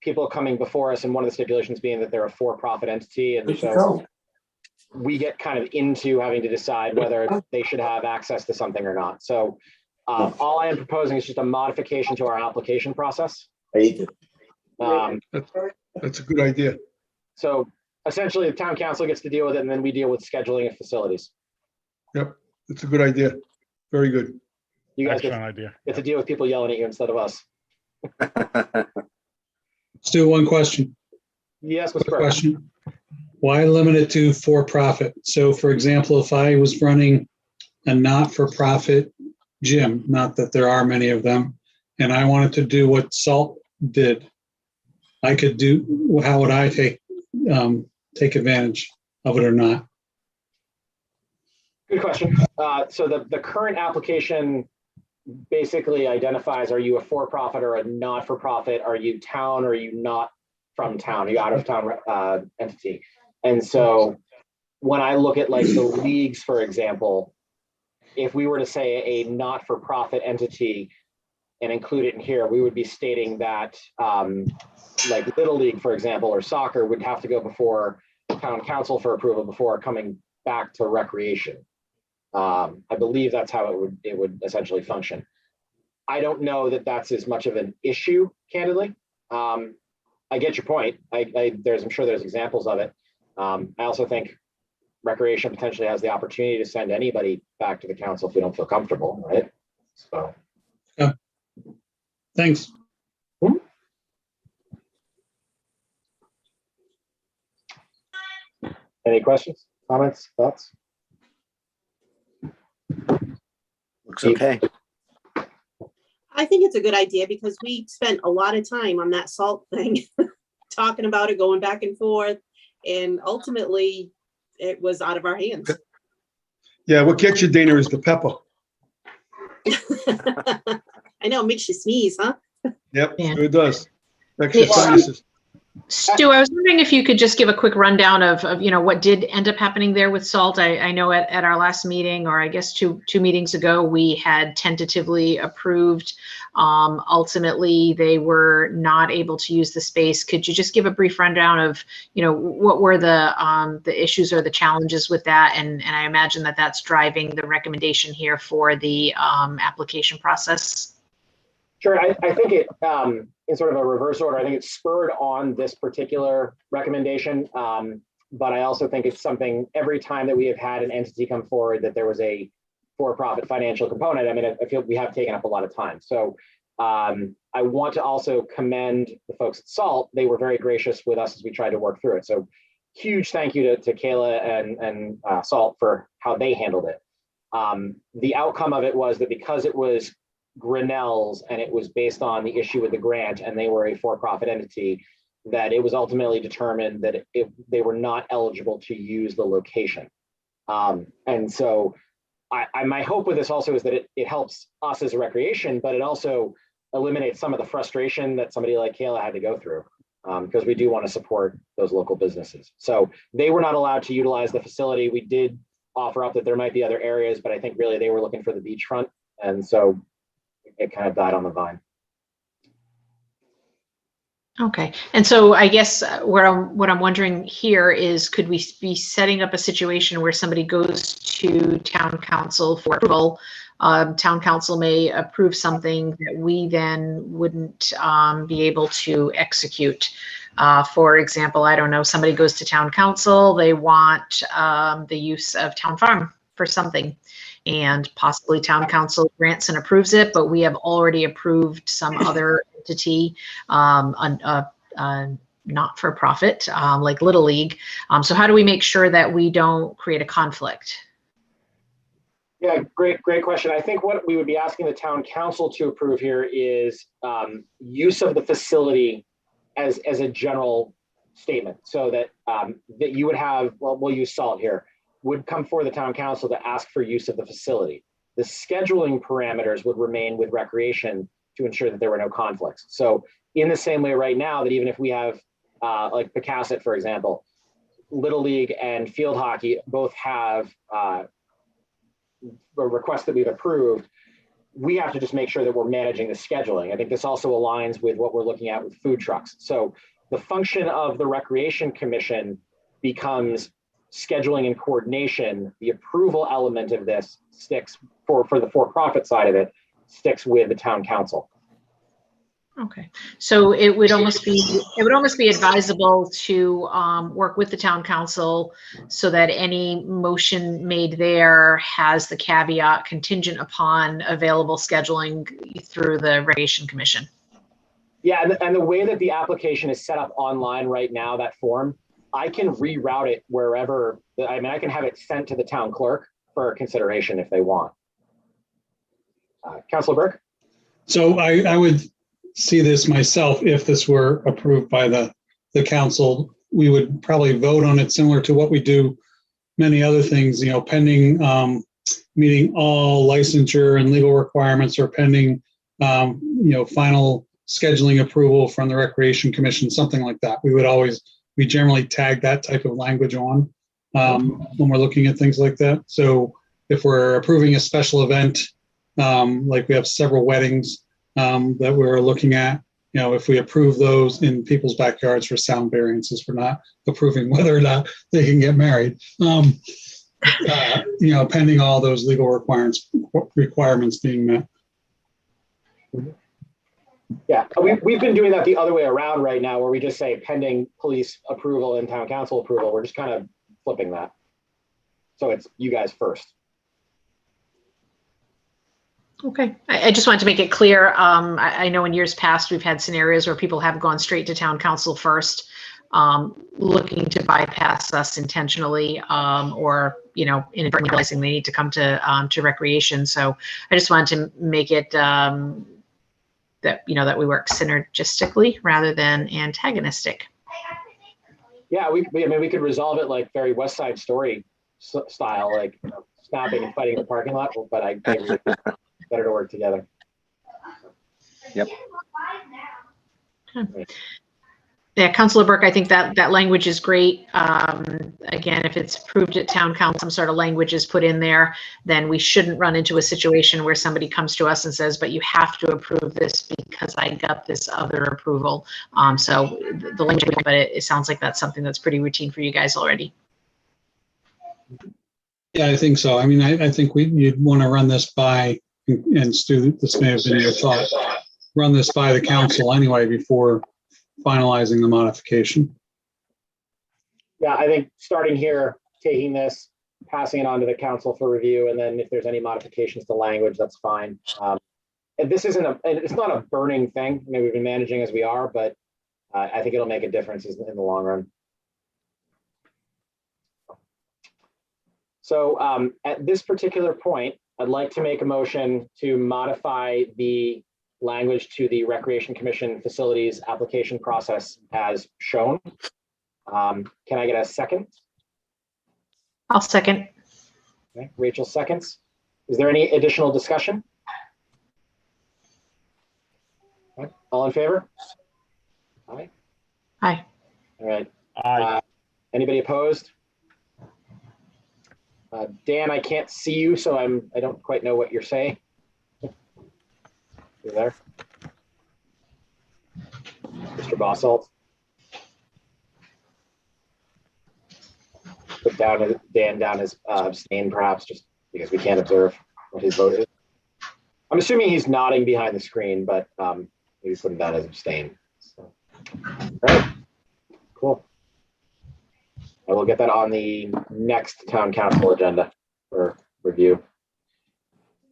people coming before us, and one of the stipulations being that they're a for-profit entity. And so we get kind of into having to decide whether they should have access to something or not. So all I am proposing is just a modification to our application process. That's a good idea. So essentially, the town council gets to deal with it, and then we deal with scheduling of facilities. Yep, that's a good idea. Very good. You guys get to deal with people yelling at you instead of us. Let's do one question. Yes, what's the question? Why limit it to for-profit? So, for example, if I was running a not-for-profit gym, not that there are many of them, and I wanted to do what SALT did, I could do. How would I take advantage of it or not? Good question. So the current application basically identifies, are you a for-profit or a not-for-profit? Are you town or are you not from town? Are you out of town entity? And so when I look at like the leagues, for example, if we were to say a not-for-profit entity and include it in here, we would be stating that like Little League, for example, or soccer would have to go before town council for approval before coming back to recreation. I believe that's how it would essentially function. I don't know that that's as much of an issue, candidly. I get your point. I'm sure there's examples of it. I also think recreation potentially has the opportunity to send anybody back to the council if we don't feel comfortable, right? So. Yeah. Thanks. Any questions, comments, thoughts? Looks okay. I think it's a good idea because we spent a lot of time on that SALT thing, talking about it, going back and forth, and ultimately it was out of our hands. Yeah, what gets you, Dana, is the pepper. I know, it makes you sneeze, huh? Yep, yeah. It does. Extra sinuses. Stu, I was wondering if you could just give a quick rundown of you know, what did end up happening there with salt. I know at our last meeting, or I guess two meetings ago, we had tentatively approved. Ultimately, they were not able to use the space. Could you just give a brief rundown of, you know, what were the issues or the challenges with that? And I imagine that that's driving the recommendation here for the application process. Sure, I think it, in sort of a reverse order, I think it's spurred on this particular recommendation. But I also think it's something, every time that we have had an entity come forward that there was a for-profit financial component, I mean, I feel we have taken up a lot of time. So I want to also commend the folks at SALT. They were very gracious with us as we tried to work through it. So huge thank you to Kayla and SALT for how they handled it. The outcome of it was that because it was Grinnell's and it was based on the issue with the grant and they were a for-profit entity, that it was ultimately determined that they were not eligible to use the location. And so my hope with this also is that it helps us as a recreation, but it also eliminates some of the frustration that somebody like Kayla had to go through, because we do want to support those local businesses. So they were not allowed to utilize the facility. We did offer up that there might be other areas, but I think really they were looking for the beachfront. And so it kind of died on the vine. Okay, and so I guess what I'm wondering here is, could we be setting up a situation where somebody goes to town council for approval? Town council may approve something that we then wouldn't be able to execute. For example, I don't know, somebody goes to town council, they want the use of town farm for something, and possibly town council grants and approves it, but we have already approved some other entity, not for profit, like Little League. So how do we make sure that we don't create a conflict? Yeah, great question. I think what we would be asking the town council to approve here is use of the facility as a general statement, so that that you would have, well, we'll use SALT here, would come for the town council to ask for use of the facility. The scheduling parameters would remain with recreation to ensure that there were no conflicts. So in the same way right now, that even if we have like Pecasset, for example, Little League and field hockey both have a request that we've approved, we have to just make sure that we're managing the scheduling. I think this also aligns with what we're looking at with food trucks. So the function of the Recreation Commission becomes scheduling and coordination. The approval element of this sticks for the for-profit side of it, sticks with the town council. Okay, so it would almost be advisable to work with the town council so that any motion made there has the caveat contingent upon available scheduling through the Recreation Commission. Yeah, and the way that the application is set up online right now, that form, I can reroute it wherever. I mean, I can have it sent to the town clerk for consideration if they want. Councilor Burke? So I would see this myself, if this were approved by the council, we would probably vote on it similar to what we do many other things, you know, pending meeting all licensure and legal requirements, or pending, you know, final scheduling approval from the Recreation Commission, something like that. We generally tag that type of language on when we're looking at things like that. So if we're approving a special event, like we have several weddings that we're looking at, you know, if we approve those in people's backyards for sound variances, we're not approving whether or not they can get married. You know, pending all those legal requirements being met. Yeah, we've been doing that the other way around right now, where we just say pending police approval and town council approval. We're just kind of flipping that. So it's you guys first. Okay, I just wanted to make it clear. I know in years past, we've had scenarios where people have gone straight to town council first, looking to bypass us intentionally, or, you know, inadvertently realizing they need to come to recreation. So I just wanted to make it that, you know, that we work synergistically rather than antagonistic. Yeah, I mean, we could resolve it like very West Side Story style, like, you know, snapping and fighting in the parking lot, but I think it's better to work together. Yep. Yeah, Councilor Burke, I think that language is great. Again, if it's approved at town council, some sort of language is put in there, then we shouldn't run into a situation where somebody comes to us and says, but you have to approve this because I got this other approval. So the language, but it sounds like that's something that's pretty routine for you guys already. Yeah, I think so. I mean, I think you'd want to run this by, and Stu, this may have been your thought, run this by the council anyway before finalizing the modification. Yeah, I think starting here, taking this, passing it on to the council for review, and then if there's any modifications to language, that's fine. And this isn't it's not a burning thing. I mean, we've been managing as we are, but I think it'll make a difference in the long run. So at this particular point, I'd like to make a motion to modify the language to the Recreation Commission facilities application process as shown. Can I get a second? I'll second. Okay, Rachel seconds. Is there any additional discussion? Okay, all in favor? Aye. Aye. All right. Aye. Anybody opposed? Dan, I can't see you, so I don't quite know what you're saying. You there? Mr. Bosselt? Put down Dan down as abstain, perhaps, just because we can't observe what his vote is. I'm assuming he's nodding behind the screen, but maybe put him down as abstain. So, all right, cool. I will get that on the next town council agenda for review.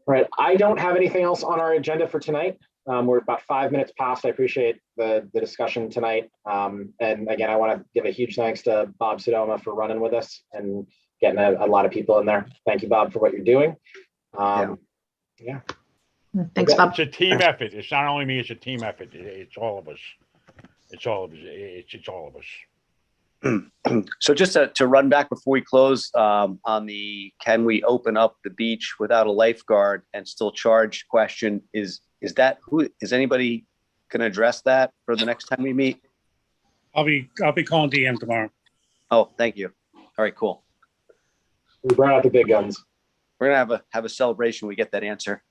All right, I don't have anything else on our agenda for tonight. We're about 5 minutes past. I appreciate the discussion tonight. And again, I want to give a huge thanks to Bob Sodoma for running with us and getting a lot of people in there. Thank you, Bob, for what you're doing. Yeah. Thanks, Bob. It's a team effort. It's not only me, it's a team effort. It's all of us. It's all of us. It's all of us. So just to run back before we close on the can we open up the beach without a lifeguard and still charge question, is anybody going to address that for the next time we meet? I'll be calling DM tomorrow. Oh, thank you. All right, cool. We brought out the big guns. We're gonna have a celebration. We get that answer.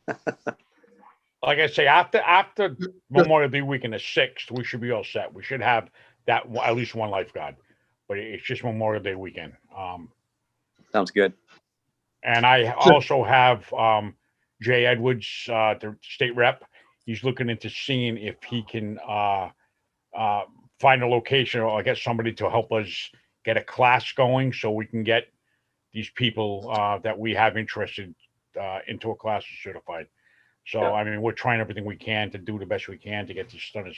Like I say, after Memorial Day weekend, the 6th, we should be all set. We should have that at least one lifeguard, but it's just Memorial Day weekend. Sounds good. And I also have Jay Edwards, the state rep. He's looking into seeing if he can find a location or get somebody to help us get a class going so we can get these people that we have interested into a class certified. So, yeah. I mean, we're trying everything we can to do the best we can to get this done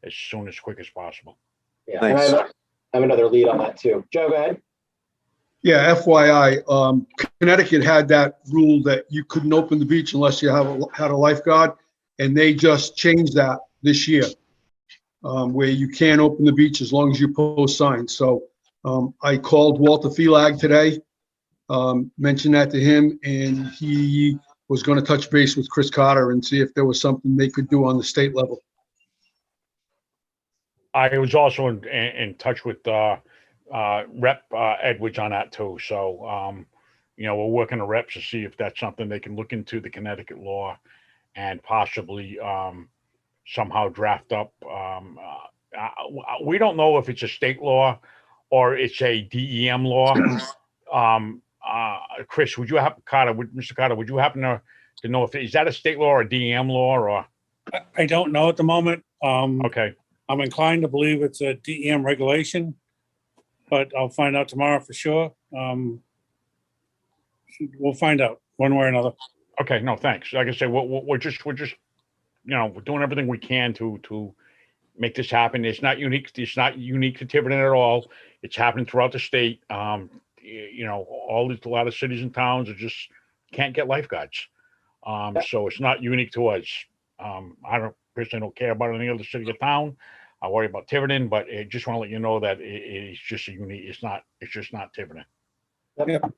as soon as quick as possible. Yeah, nice. And I have another lead on that too. Joe, go ahead. Yeah, FYI, Connecticut had that rule that you couldn't open the beach unless you had a lifeguard, and they just changed that this year, where you can't open the beach as long as you post signs. So I called Walter Felag today, mentioned that to him, and he was going to touch base with Chris Carter and see if there was something they could do on the state level. I was also in touch with Rep Edwards on that too. So, we're working the reps to see if that's something they can look into the Connecticut law and possibly somehow draft up. We don't know if it's a state law or it's a DEM law. Chris, Mr. Carter, would you happen to know if is that a state law or a DEM law or? I don't know at the moment. Okay. I'm inclined to believe it's a DEM regulation, but I'll find out tomorrow for sure. We'll find out one way or another. Okay, no, thanks. Like I say, we're just we're doing everything we can to make this happen. It's not unique. It's not unique to Tiverton at all. It's happening throughout the state. A lot of cities and towns are just can't get lifeguards. So it's not unique to us. I personally don't care about any other city or town. I worry about Tiverton, but I just want to let you know that it's just a unique. It's just not Tiverton. Yep.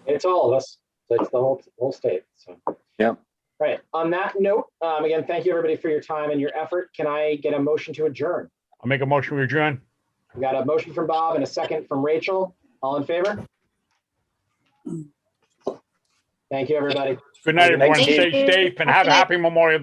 It's all of us. So it's the whole state. So yeah. Right. On that note, again, thank you everybody for your time and your effort. Can I get a motion to adjourn? I'll make a motion to adjourn. We got a motion from Bob and a second from Rachel. All in favor? Thank you, everybody. Good night, everyone. Thank you. Stay safe and have a happy Memorial